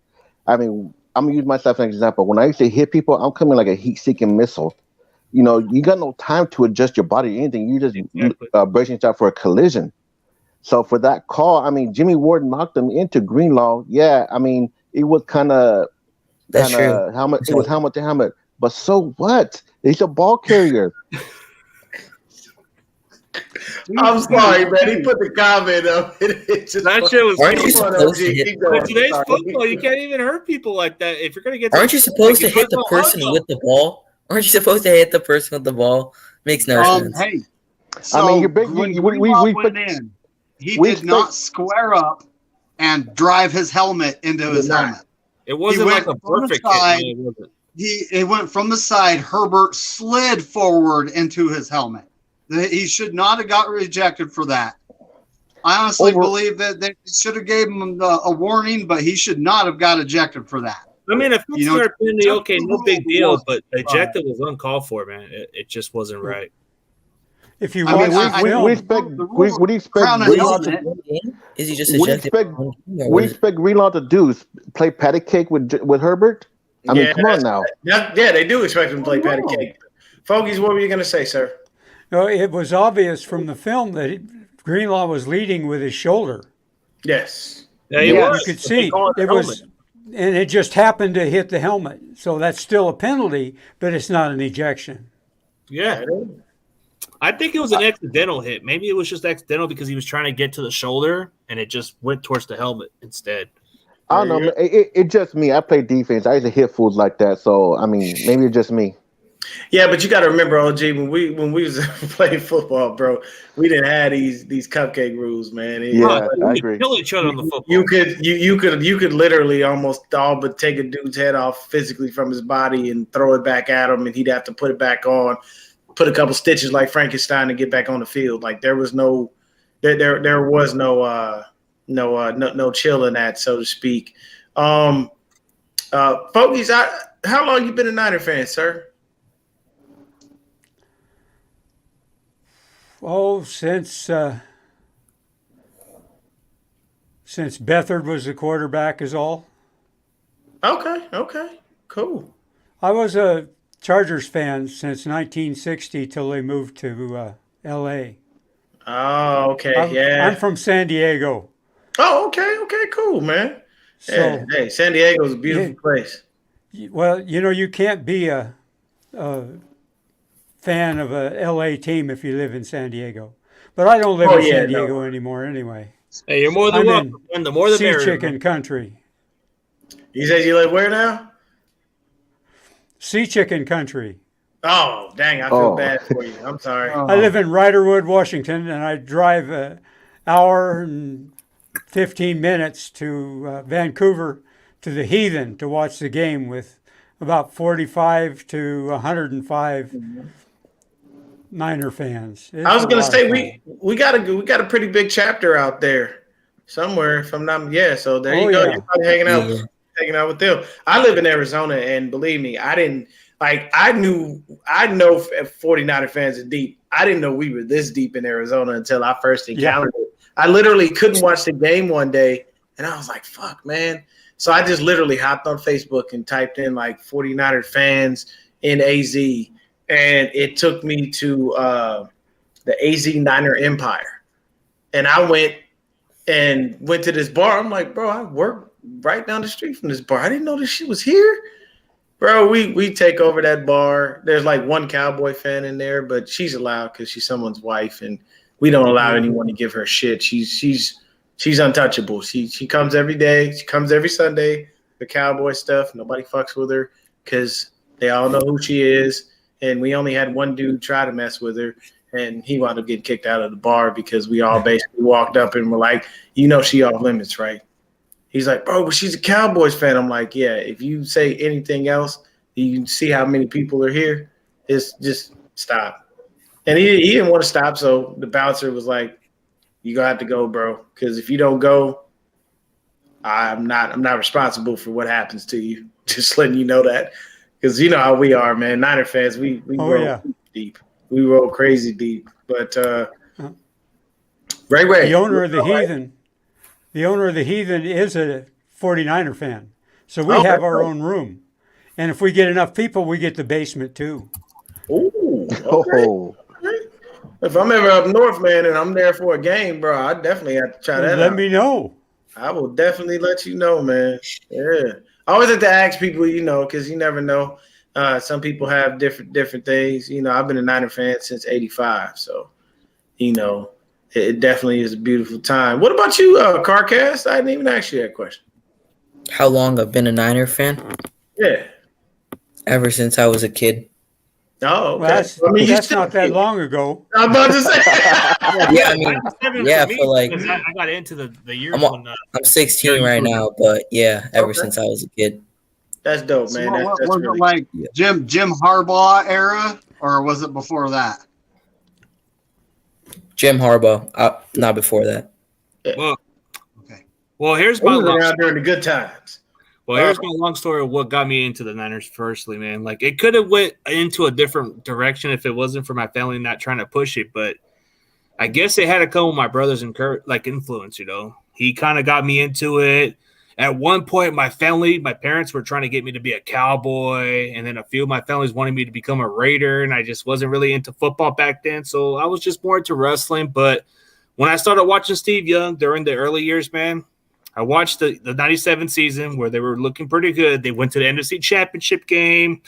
I mean, I'm gonna use myself as an example. When I used to hit people, I'm coming like a heat-seeking missile. You got no time to adjust your body or anything. You just bracing yourself for a collision. So for that call, I mean, Jimmy Ward knocked him into Greenlaw. Yeah, I mean, it was kind of helmet. It was helmet to helmet. But so what? He's a ball carrier. I'm sorry, man. He put the comment up. That shit was. Aren't you supposed to hit? In today's football, you can't even hurt people like that. If you're gonna get, aren't you supposed to hit the person with the ball? Aren't you supposed to hit the person with the ball? Makes no sense. Hey, so I mean, you're big. We went in. He did not square up and drive his helmet into his helmet. It wasn't like a perfect hit. Was it? It went from the side. Herbert slid forward into his helmet. He should not have got rejected for that. I honestly believe that they should have gave him a warning, but he should not have got ejected for that. I mean, if it's their penalty, okay, no big deal, but ejected was uncalled for, man. It just wasn't right. If you I watch mean, the I- film, we expect The rules we expect crown and Greenlaw to helmet. Is he just we ejected? expect from the game, or we what is it? expect Greenlaw to do is play patty cake with Herbert. I mean, come on now. Yeah, they do expect him to play patty cake. Fogies, what were you going to say, sir? no, it was obvious from the film that Greenlaw was leading with his shoulder. Yes. Yeah, he Yeah. was. You could But they see call the it was, helmet. and it just happened to hit the helmet. So that's still a penalty, but it's not an ejection. Yeah. I think it was an accidental hit. Maybe it was just accidental because he was trying to get to the shoulder and it just went towards the helmet instead. I don't know. Man. It just me. I play defense. I used to hit fools like that. So I mean, maybe it's just me. Yeah, but you got to remember, OG, when we was playing football, bro, we didn't have these cupcake rules, man. Yeah, We I could agree. kill each other on the football. You could literally almost all but take a dude's head off physically from his body and throw it back at him, and he'd have to put it back on, put a couple stitches like Frankenstein and get back on the field. Like there was no chill in that, so to speak. Fogies, how long you been a Niner fan, sir? Oh, since Beathard was the quarterback is all. Okay, cool. I was a Chargers fan since 1960 till they moved to L.A. Oh, okay, I'm from San Diego. Oh, okay, cool, man. So, Yeah, hey, San Diego's a beautiful place. well, you can't be a fan of a L.A. team if you live in San Diego. But I don't live in San Diego anymore anyway. Hey, you're more than I'm welcome. And the more the Sea merrier. chicken country. You said you live where now? Sea chicken country. Oh, dang, I feel bad for you. I'm sorry. I live in Riderwood, Washington, and I drive an hour and 15 minutes to Vancouver to the Heathen to watch the game with about 45 to 105 Niner fans. I was gonna say we got a pretty big chapter out there somewhere. If I'm not, so there you go. Yeah. You're probably hanging out with them. I live in Arizona, and believe me, I didn't like. I know 49er fans are deep. I didn't know we were this deep in Arizona until I first encountered it. I literally couldn't watch the game one day, and I was like, "Fuck, man." So I just literally hopped on Facebook and typed in like 49er fans in AZ, and it took me to the AZ Niner Empire. And I went to this bar. I'm like, bro, I work right down the street from this bar. I didn't know this shit was here. Bro, we take over that bar. There's like one Cowboy fan in there, but she's allowed because she's someone's wife, and we don't allow anyone to give her shit. She's untouchable. She comes every day. She comes every Sunday. The Cowboy stuff. Nobody fucks with her because they all know who she is. And we only had one dude try to mess with her, and he wound up getting kicked out of the bar because we all basically walked up and were like, she off limits, right? He's like, bro, but she's a Cowboys fan. I'm like, yeah, if you say anything else, you can see how many people are here. It's just stop. And he didn't want to stop, so the bouncer was like, you gonna have to go, bro, because if you don't go, I'm not responsible for what happens to you. Just letting you know that, because you know how we are, man. Niner fans, we roll deep. We roll crazy deep. But Ray, the owner of the Heathen is a 49er fan, so we have our own room. And if we get enough people, we get the basement too. Ooh, okay. If I'm ever up north, man, and I'm there for a game, bro, I definitely have to try that out. Let me know. I will definitely let you know, man. Yeah. I always have to ask people, because you never know. Some people have different things. I've been a Niner fan since '85, so it definitely is a beautiful time. What about you, Karkast? I didn't even ask you that question. How long I've been a Niner fan? Yeah. Ever since I was a kid. Oh, okay. Well, that's not that long ago. I'm about to say. For like I got into the years I'm 16 right now, but ever since I was a kid. That's dope, So man. was That's it like Jim Harbaugh era, or was it before that? Jim Harbaugh, not before that. Well, Okay. well, here's we my were around during the good times. Well, here's my long story of what got me into the Niners. Firstly, man, like it could have went into a different direction if it wasn't for my family not trying to push it. But I guess it had to come with my brother's influence. You know, he kind of got me into it. At one point, my parents were trying to get me to be a Cowboy, and then a few of my families wanted me to become a Raider, and I just wasn't really into football back then, so I was just more into wrestling. But when I started watching Steve Young during the early years, man, I watched the 97 season where they were looking pretty good. They went to the NFC Championship game,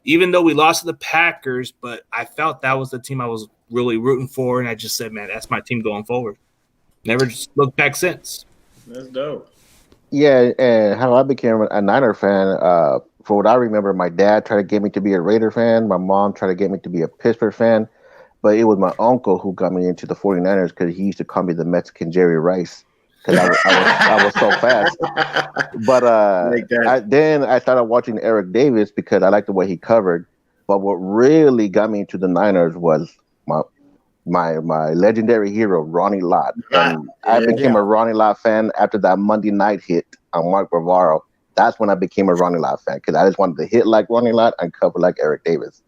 even though we lost to the Packers, but I felt that was the team I was really rooting for, and I just said, man, that's my team going forward. Never just looked back since. That's dope. Yeah, and how I became a Niner fan, for what I remember, my dad tried to get me to be a Raider fan. My mom tried to get me to be a Pittsburgh fan. But it was my uncle who got me into the 49ers because he used to call me the Mexican Jerry Rice because I was so fast. But then I started watching Eric Davis because I liked the way he covered. But what really got me into the Niners was my legendary hero, Ronnie Lott. And I became a Ronnie Lott fan after that Monday night hit on Mark Bavaro. That's when I became a Ronnie Lott fan because I just wanted to hit like Ronnie Lott and cover like Eric Davis.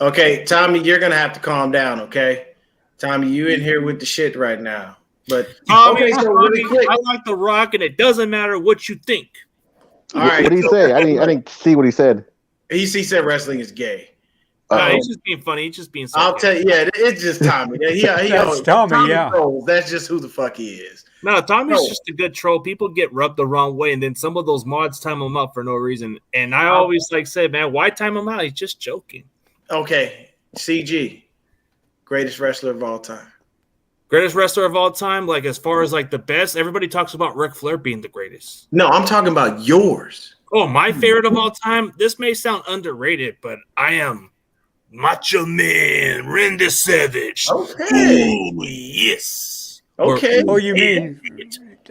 Okay, Tommy, you're going to have to calm down, okay? Tommy, you in here with the shit right now. But Tommy, so really quick, I like The Rock, and it doesn't matter what you think. All right. What did he say? I didn't see what he said. He said wrestling is gay. He's just being funny. He's just being I'll tell you, it's just Tommy. That's Tommy, yeah. Trolls. That's just who the fuck he is. No, Tommy's just a good troll. People get rubbed the wrong way, and then some of those mods time him out for no reason. And I always say, man, why time him out? He's just joking. Okay, CG, greatest wrestler of all time. Greatest wrestler of all time, like as far as like the best, everybody talks about Ric Flair being the greatest. No, I'm talking about yours. Oh, my favorite of all time. This may sound underrated, but I am Macho Man Randy Savage. Okay. Ooh, yes. Okay. You mean?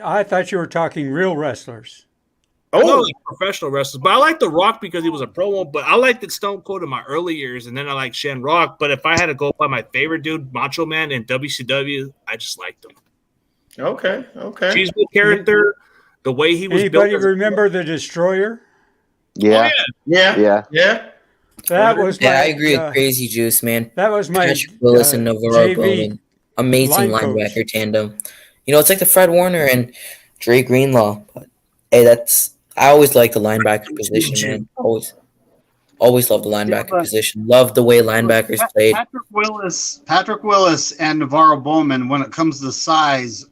I thought you were talking real wrestlers. No, like professional wrestlers. But I like The Rock because he was a promo. But I liked Stone Cold in my early years, and then I like Shen Rock. But if I had to go by my favorite dude, Macho Man in WCW, I just liked him. Okay. Cheeseman character, the way he was. Anybody remember the Destroyer? Yeah. Oh, Yeah. That was my, I agree with Crazy Juice, man. That was my Patrick Willis and Navarro Bowman. Amazing linebacker tandem. You know, it's like the Fred Warner and Dre Greenlaw. But hey, I always like the linebacker position, man. Always love the linebacker position. Love the way linebackers played. Patrick Willis and Navarro Bowman, when it comes to size,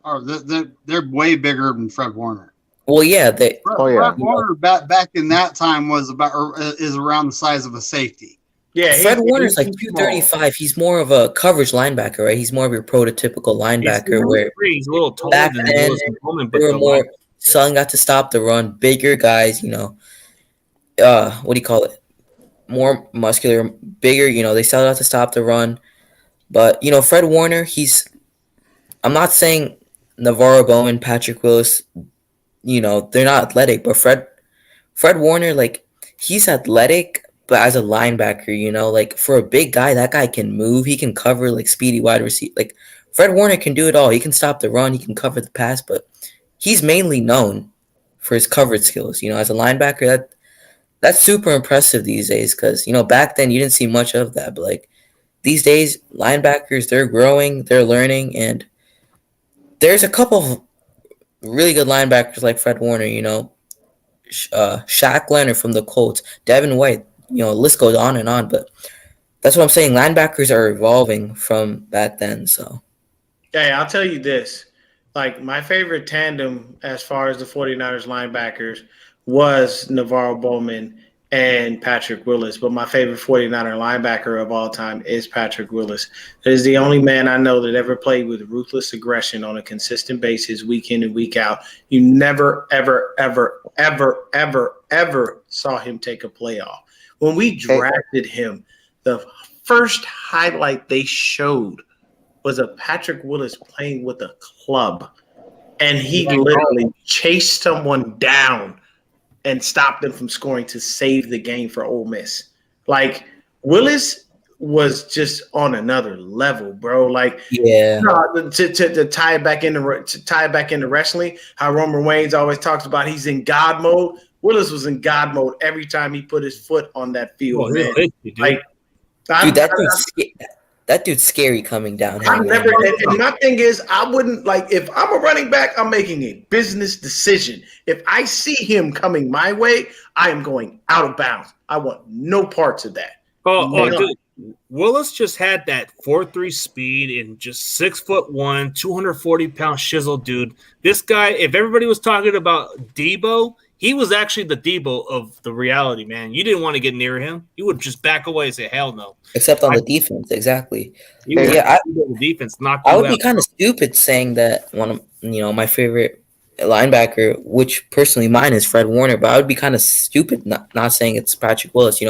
they're way bigger than Fred Warner. Well, yeah, Fred Warner back in that time is around the size of a safety. Yeah, Fred Warner's like 235. He's more of a coverage linebacker, right? He's more of your prototypical linebacker. He's a little taller back than then, Bowman, they were more. Son got to stop the run. Bigger guys, you know. What do you call it? More muscular, bigger. You know, they still got to stop the run. But you know, Fred Warner. I'm not saying Navarro Bowman, Patrick Willis. You know, they're not athletic, but Fred Warner, like, he's athletic, but as a linebacker, you know, like, for a big guy, that guy can move. He can cover, like, speedy wide receiver. Like, Fred Warner can do it all. He can stop the run. He can cover the pass, but he's mainly known for his coverage skills. You know, as a linebacker, that's super impressive these days because, you know, back then you didn't see much of that. But, like, these days, linebackers, they're growing, they're learning, and there's a couple of really good linebackers like Fred Warner, you know, Shaq Leonard from the Colts, Devin White, you know, the list goes on and on. But that's what I'm saying. Linebackers are evolving from back then. So, hey, I'll tell you this. Like, my favorite tandem as far as the 49ers linebackers was Navarro Bowman and Patrick Willis. But my favorite 49er linebacker of all time is Patrick Willis. That is the only man I know that ever played with ruthless aggression on a consistent basis, week in and week out. You never, ever, ever, ever, ever, ever saw him take a play off. When we drafted him, the first highlight they showed was a Patrick Willis playing with a club. And he literally chased someone down and stopped them from scoring to save the game for Ole Miss. Like, Willis was just on another level, bro. Like, to tie it back into wrestling, how Roman Reigns always talks about he's in God mode. Willis was in God mode every time he put his foot on that field, man. Like, Dude, that dude's scary coming down. I never, and my thing is, I wouldn't like if I'm a running back, I'm making a business decision. If I see him coming my way, I am going out of bounds. I want no parts of that. Dude, Willis just had that 4.3 speed and just 6'1", 240-pound shizzle, dude. This guy, if everybody was talking about Debo, he was actually the Debo of the reality, man. You didn't want to get near him. You would just back away and say, hell no. Except on the defense, exactly. The defense knocked I you would be out. kind of stupid saying that one of my favorite linebacker, which personally mine is Fred Warner, but I would be kind of stupid not saying it's Patrick Willis.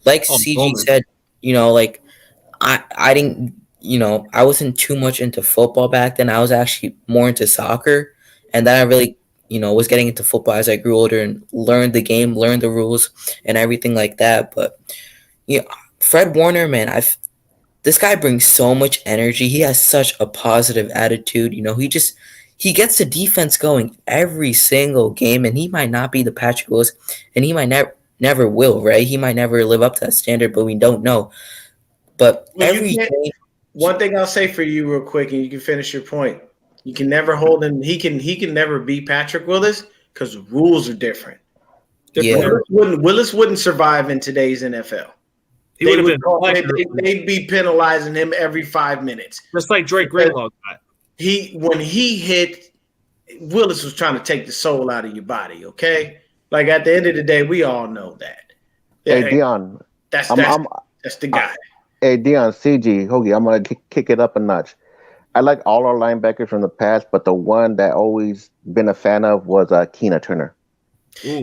Like CG said, like I didn't, I wasn't too much into football back then. I was actually more into soccer, and then I really was getting into football as I grew older and learned the game, learned the rules and everything like that. But Fred Warner, man, this guy brings so much energy. He has such a positive attitude. He gets the defense going every single game, and he might not be the Patrick Willis, and he might never will, right? He might never live up to that standard, but we don't know. But one thing I'll say for you real quick, and you can finish your point. You can never hold him. He can never be Patrick Willis because the rules are different. Yeah. Willis wouldn't survive in today's NFL. They'd be penalizing him every 5 minutes. Just like Drake Greenlaw got. When he hit, Willis was trying to take the soul out of your body, okay? Like at the end of the day, we all know that. Hey, Dion. That's the guy. Hey, Dion, CG, Hoagie, I'm going to kick it up a notch. I like all our linebackers from the past, but the one that always been a fan of was Keena Turner.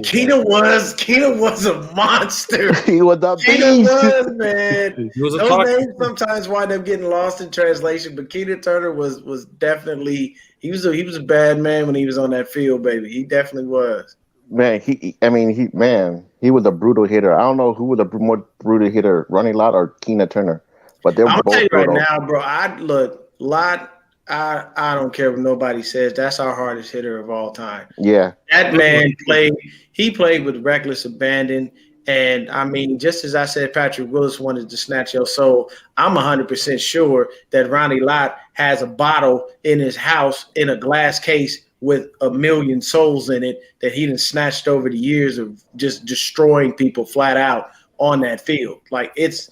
Keena was a monster. He was a beast. Keena was, man. Those names sometimes wind up getting lost in translation, but Keena Turner was definitely he was a bad man when he was on that field, baby. He definitely was. Man, he was a brutal hitter. I don't know who was a more brutal hitter, Ronnie Lott or Keena Turner, but they were both tell you brutal. right now, bro. Lott. I don't care what nobody says. That's our hardest hitter of all time. Yeah. That man played with reckless abandon. And I mean, just as I said, Patrick Willis wanted to snatch your soul. I'm 100% sure that Ronnie Lott has a bottle in his house in a glass case with 1 million souls in it that he done snatched over the years of just destroying people flat out on that field. Like it's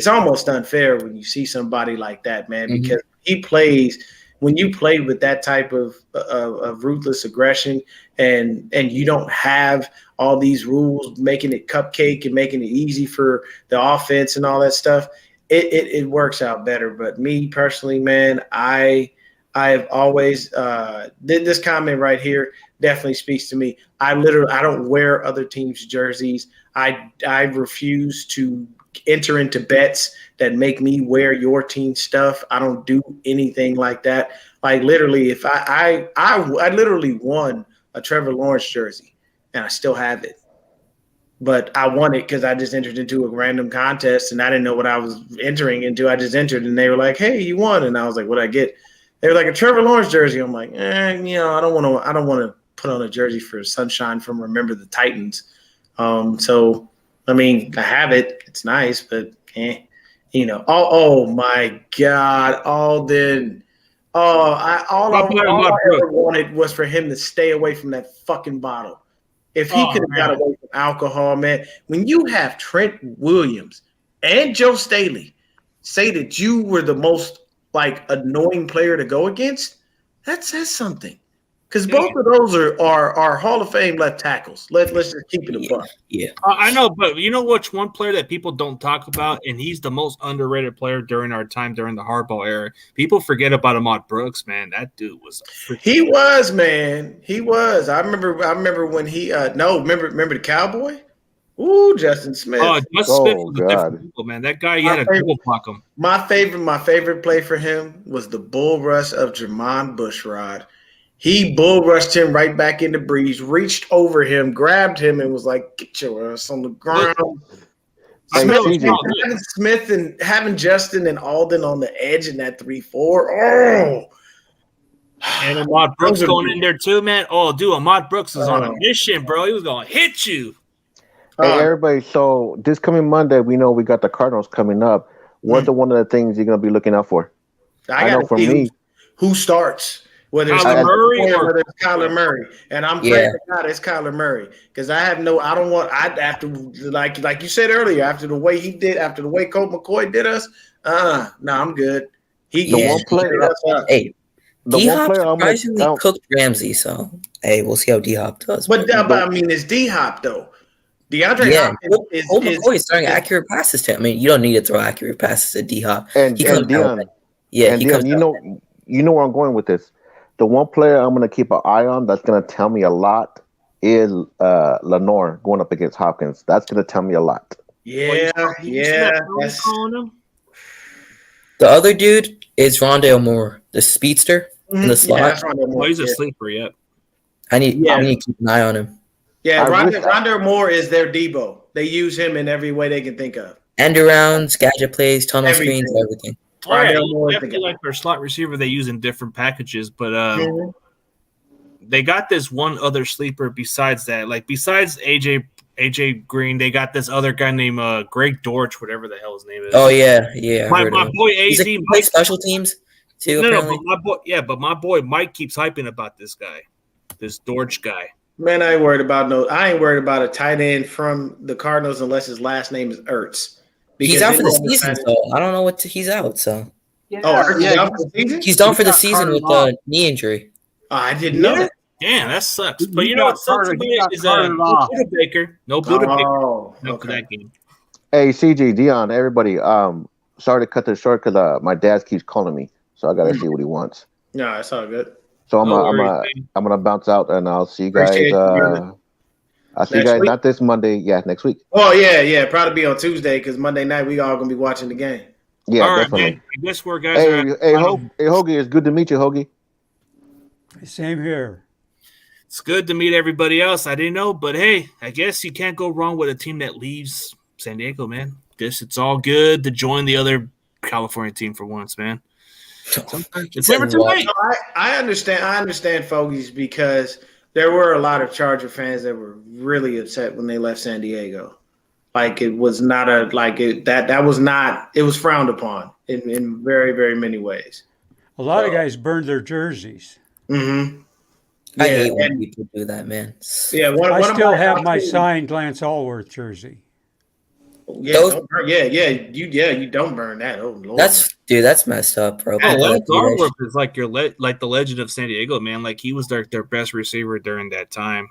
almost unfair when you see somebody like that, man, because when you play with that type of ruthless aggression and you don't have all these rules making it cupcake and making it easy for the offense and all that stuff, it works out better. But me personally, man, I have always did this comment right here definitely speaks to me. I don't wear other teams' jerseys. I refuse to enter into bets that make me wear your team stuff. I don't do anything like that. Like literally, if I literally won a Trevor Lawrence jersey and I still have it, but I won it because I just entered into a random contest and I didn't know what I was entering into. I just entered and they were like, "Hey, you won," and I was like, "What'd I get?" They were like, "A Trevor Lawrence jersey." I'm like, I don't want to put on a jersey for Sunshine from Remember the Titans. So I mean, I have it. It's nice, but Oh my God, Alden. All I ever wanted was for him to stay away from that fucking bottle. If he could have got away from alcohol, man. When you have Trent Williams and Joe Staley say that you were the most annoying player to go against, that says something. Because both of those are Hall of Fame left tackles. Let's just keep it a buck. Yeah. I know, but you know which one player that people don't talk about, and he's the most underrated player during our time during the Harbaugh era. People forget about Ahmad Brooks, man. That dude was. He was, man. He was. I remember when he. Remember the Cowboy? Ooh, Justin Smith. Oh, Justin Smith was a different people, man. That guy, you had a double block him. My favorite play for him was the bull rush of Jermon Bushrod. He bull rushed him right back into breeze, reached over him, grabbed him, and was like, "Get your ass on the ground." Smith and having Justin and Alden on the edge in that 3-4. Oh, And Ahmad Brooks going in there too, man. Oh, dude, Ahmad Brooks is on a mission, bro. He was going to hit you. Hey, everybody. So this coming Monday, we know we got the Cardinals coming up. What's one of the things you're going to be looking out for? I know for me, who starts, whether it's Kyler Murray or whether it's Kyler Murray, and I'm praying to God it's Kyler Murray because I don't want after like you said earlier after the way Colt McCoy did us. I'm good. The D-Hop surprisingly cooked Ramsey, so hey, we'll see how D-Hop does. But I mean, it's D-Hop though. DeAndre Hopkins Colt McCoy is throwing accurate passes to him. I mean, you don't need to throw accurate passes to D-Hop. And Dion, you know where I'm going with this. The one player I'm going to keep an eye on that's going to tell me a lot is Lenore going up against Hopkins. That's going to tell me a lot. Yeah. The other dude is Rondale Moore, the speedster in the slot. He's a sleeper yet. I need to keep an eye on him. Yeah, Rondale Moore is their Debo. They use him in every way they can think of. End arounds, gadget plays, tunnel screens, everything. Definitely like their slot receiver they use in different packages, but they got this one other sleeper besides that. Like besides AJ Green, they got this other guy named Greg Dortch, whatever the hell his name is. Oh yeah. My boy AZ plays special teams too. But my boy Mike keeps hyping about this guy, this Dortch guy. Man, I ain't worried about a tight end from the Cardinals unless his last name is Ertz. He's out for the season, so I don't know he's out. So he's done for the season with a knee injury. I didn't know that. Damn, that sucks. But you know what sucks about it is no Buda Baker for that game. Hey, CG, Dion, everybody. Sorry to cut this short because my dad keeps calling me, so I gotta see what he wants. No, it's all good. So I'm gonna bounce out and I'll see you guys. I'll see you guys not this Monday. Yeah, next week. Oh yeah. Probably be on Tuesday because Monday night we all gonna be watching the game. Yeah, all right, definitely. Man. I guess we're guys. Hey, Hoagie, it's good to meet you, Hoagie. Same here. It's good to meet everybody else. I didn't know, but hey, I guess you can't go wrong with a team that leaves San Diego, man. It's all good to join the other California team for once, man. It's never too late. I understand Fogies because there were a lot of Charger fans that were really upset when they left San Diego. Like it was not it was frowned upon in very, very many ways. A lot of guys burned their jerseys. Mm-hmm. I hate when people do that, man. Yeah, I still have my signed Lance Allworth jersey. You don't burn that. Oh Lord. That's messed up, bro. Lance Allworth is like the legend of San Diego, man. Like he was their best receiver during that time.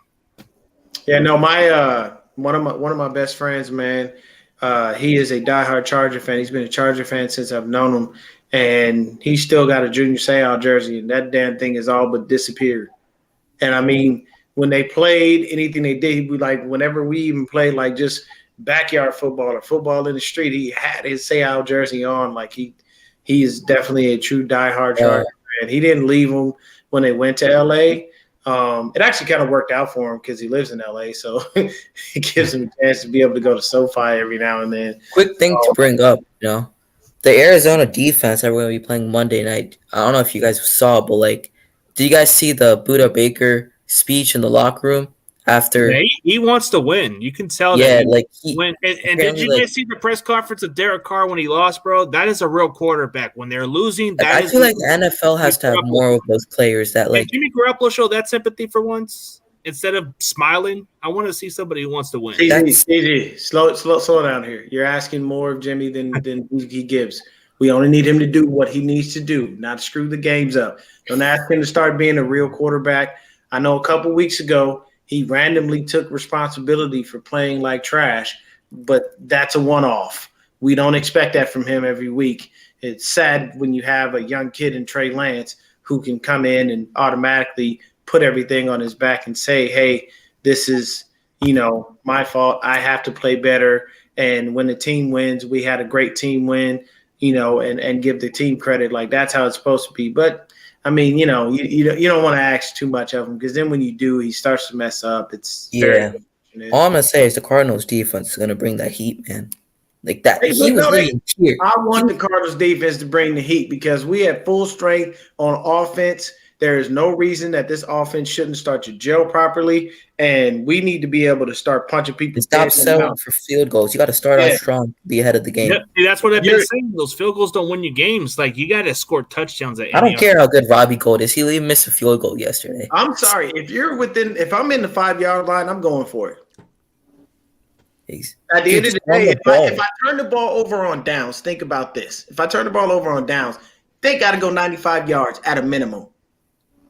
Yeah, no, my one of my best friends, man. He is a diehard Charger fan. He's been a Charger fan since I've known him, and he's still got a Junior Seau jersey, and that damn thing has all but disappeared. And I mean, when they played anything they did, he'd be like, whenever we even played like just backyard football or football in the street, he had his Seau jersey on. Like he is definitely a true diehard Charger fan. He didn't leave him when they went to LA. It actually kind of worked out for him because he lives in LA, so it gives him a chance to be able to go to SoFi every now and then. Quick thing to bring up, the Arizona defense that we're going to be playing Monday night. I don't know if you guys saw, but did you guys see the Buda Baker speech in the locker room after? Yeah, he wants to win. You can tell. Yeah, he win. And did you guys see the press conference of Derek Carr when he lost, bro? That is a real quarterback. When they're losing, I feel like the NFL has to have more of those players that Jimmy Garoppolo show that sympathy for once instead of smiling. I want to see somebody who wants to win. Easy. Slow down here. You're asking more of Jimmy than he gives. We only need him to do what he needs to do, not screw the games up. Don't ask him to start being a real quarterback. I know a couple weeks ago he randomly took responsibility for playing like trash, but that's a one-off. We don't expect that from him every week. It's sad when you have a young kid in Trey Lance who can come in and automatically put everything on his back and say, hey, this is, my fault. I have to play better. And when the team wins, we had a great team win, and give the team credit. Like that's how it's supposed to be. But I mean, you don't want to ask too much of him because then when you do, he starts to mess up. It's all I'm gonna say is the Cardinals defense is gonna bring that heat, man. Like that. I want the Cardinals defense to bring the heat because we had full strength on offense There is no reason that this offense shouldn't start to gel properly, and we need to be able to start punching people. And stop dead in the selling mouth. for field goals. You got to start Yeah. out strong, be ahead of the game. Yeah, that's what I've been You're- saying. Those field goals don't win you games. Like, you got to score touchdowns at I any don't care how good Robbie Gold is. He even missed a field goal yesterday. I'm sorry. If I'm in the 5-yard line, I'm going for it. He's, At the end of the run day, the ball. if I turn the ball over on downs, think about this. If I turn the ball over on downs, they got to go 95 yards at a minimum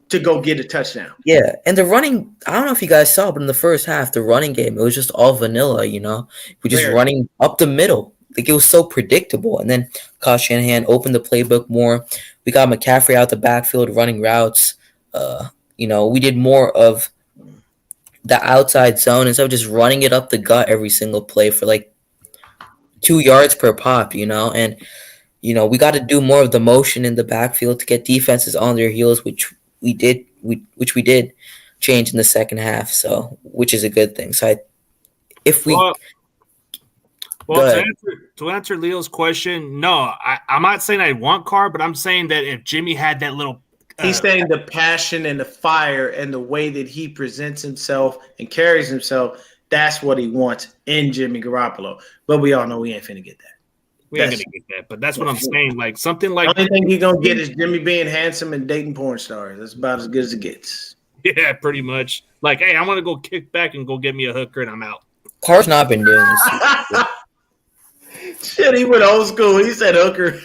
to go get a touchdown. Yeah, and the running, I don't know if you guys saw, but in the first half, the running game, it was just all vanilla, you know? We're just Very. running up the middle. Like, it was so predictable. And then Kyle Shanahan opened the playbook more. We got McCaffrey out the backfield running routes. You know, we did more of the outside zone instead of just running it up the gut every single play for like 2 yards per pop, you know? And, you know, we got to do more of the motion in the backfield to get defenses on their heels, which we did change in the second half, so which is a good thing. So Well, to answer Leo's question, no, I'm not saying I want Carr, but I'm saying that if Jimmy had that little He's saying the passion and the fire and the way that he presents himself and carries himself, that's what he wants in Jimmy Garoppolo. But we all know we ain't finna get that. we ain't gonna get that, but that's what I'm saying. Like something like The only thing he's gonna get is Jimmy being handsome and dating porn stars. That's about as good as it gets. yeah, pretty much. Like, hey, I want to go kick back and go get me a hooker, and I'm out. Carr's not been doing this. Shit, he went old school. He said hooker.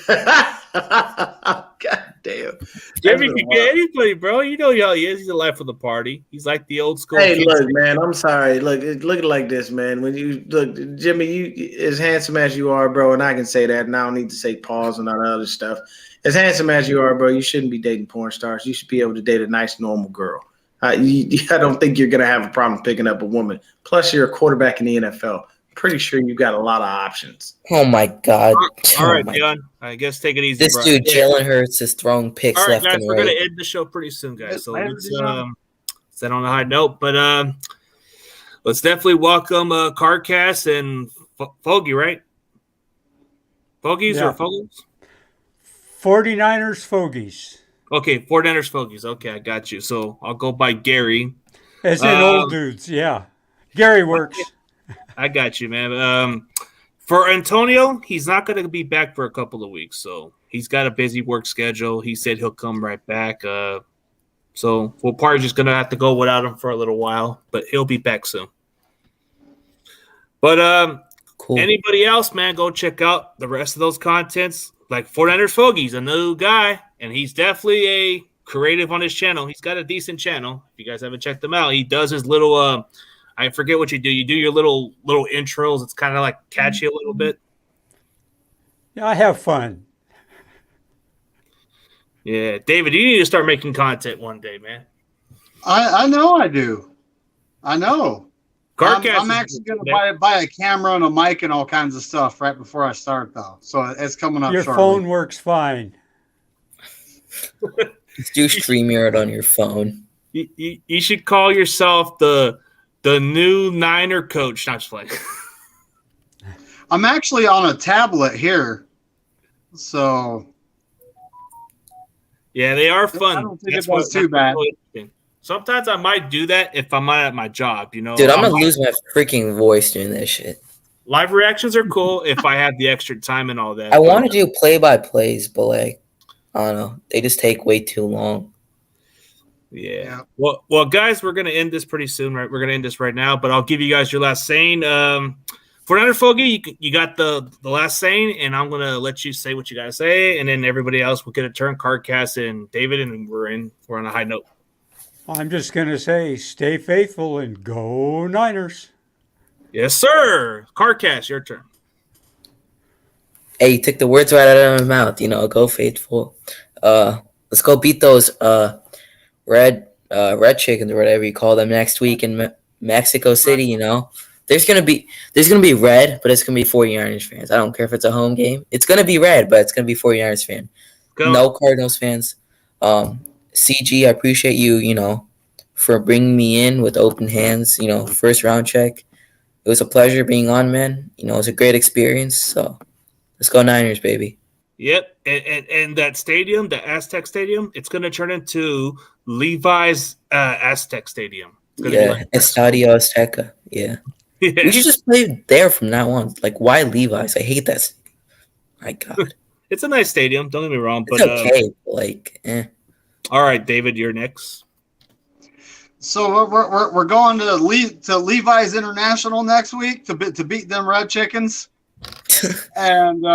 God damn. Jimmy can get anybody, bro. You know how he is. He's the life of the party. He's like the old school. Hey, kid. look, man. I'm sorry. Look at it like this, man. When you look, Jimmy, you as handsome as you are, bro, and I can say that, and I don't need to say pause and all that other stuff. As handsome as you are, bro, you shouldn't be dating porn stars. You should be able to date a nice, normal girl. I don't think you're gonna have a problem picking up a woman. Plus, you're a quarterback in the NFL. Pretty sure you got a lot of options. Oh my God! All right, Oh my- Dion. I guess take it easy. This bro. dude Jalen Hurts is throwing picks All right, left guys, and we're right. gonna end the show pretty soon, guys. So Later, let's Dion. set on a high note. But let's definitely welcome Karkast and Fogey, right? Fogies Yeah. or Fogies? 49ers Fogies. Okay, 49ers Fogies. Okay, I got you. So I'll go by Gary. As in old dudes, yeah. Gary works. I got you, man. For Antonio, he's not going to be back for a couple of weeks, so he's got a busy work schedule. He said he'll come right back. So we're probably just going to have to go without him for a little while, but he'll be back soon. But Cool. anybody else, man, go check out the rest of those contents. Like 49ers Fogies, a new guy, and he's definitely a creative on his channel. He's got a decent channel. If you guys haven't checked him out, he does his little I forget what you do. You do your little intros. It's kind of like catchy a little bit. Yeah, I have fun. Yeah, David, you need to start making content one day, man. I know I do. I know. Karkast I'm actually going to buy a camera and a mic and all kinds of stuff right before I start, though. So it's coming up Your shortly. phone works fine. Just do StreamYard on your phone. You should call yourself the new Niner coach. Not just like I'm actually on a tablet here. So yeah, they are fun. I don't think That's it was too bad. really interesting. Sometimes I might do that if I'm not at my job. You know, Dude, I'm gonna lose my freaking voice doing this shit. live reactions are cool if I have the extra time and all that. I want to do play-by-plays, but like, I don't know, they just take way too long. Yeah. Well, guys, we're gonna end this pretty soon, right? We're gonna end this right now, but I'll give you guys your last saying. For another Fogey, you got the last saying, and I'm gonna let you say what you gotta say, and then everybody else will get a turn. Karkast and David, and we're on a high note. I'm just going to say stay faithful and go Niners. Yes, sir. Karkast, your turn. Hey, you took the words right out of my mouth. You know, go faithful. Let's go beat those red chickens or whatever you call them next week in Mexico City. You know, there's gonna be red, but it's gonna be 49ers fans. I don't care if it's a home game. It's gonna be red, but it's gonna be 49ers fan. Go. No Cardinals fans. CG, I appreciate you. You know, for bringing me in with open hands. You know, first round check. It was a pleasure being on, man. You know, it was a great experience. So let's go Niners, baby. Yep, and that stadium, the Aztec Stadium, it's going to turn into Levi's Aztec Stadium. It's gonna be Yeah, like Estadio Azteca. Yeah. yeah. We should just play there from now on. Like, why Levi's? I hate that. My God. It's a nice stadium. Don't get me wrong, It's but okay. Like, all right, David, you're next. So we're going to Levi's International next week to beat them Red Chickens. And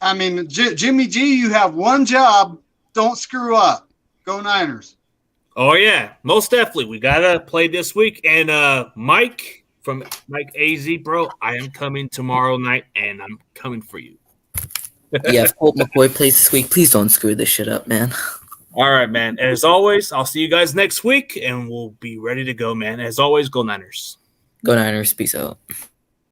I mean, Jimmy G, you have one job. Don't screw up. Go Niners. Oh yeah, most definitely. We gotta play this week. And Mike from Mike AZ, bro, I am coming tomorrow night, and I'm coming for you. yeah, if Colt McCoy plays this week, please don't screw this shit up, man. All right, man. As always, I'll see you guys next week, and we'll be ready to go, man. As always, go Niners. Go Niners. Peace out.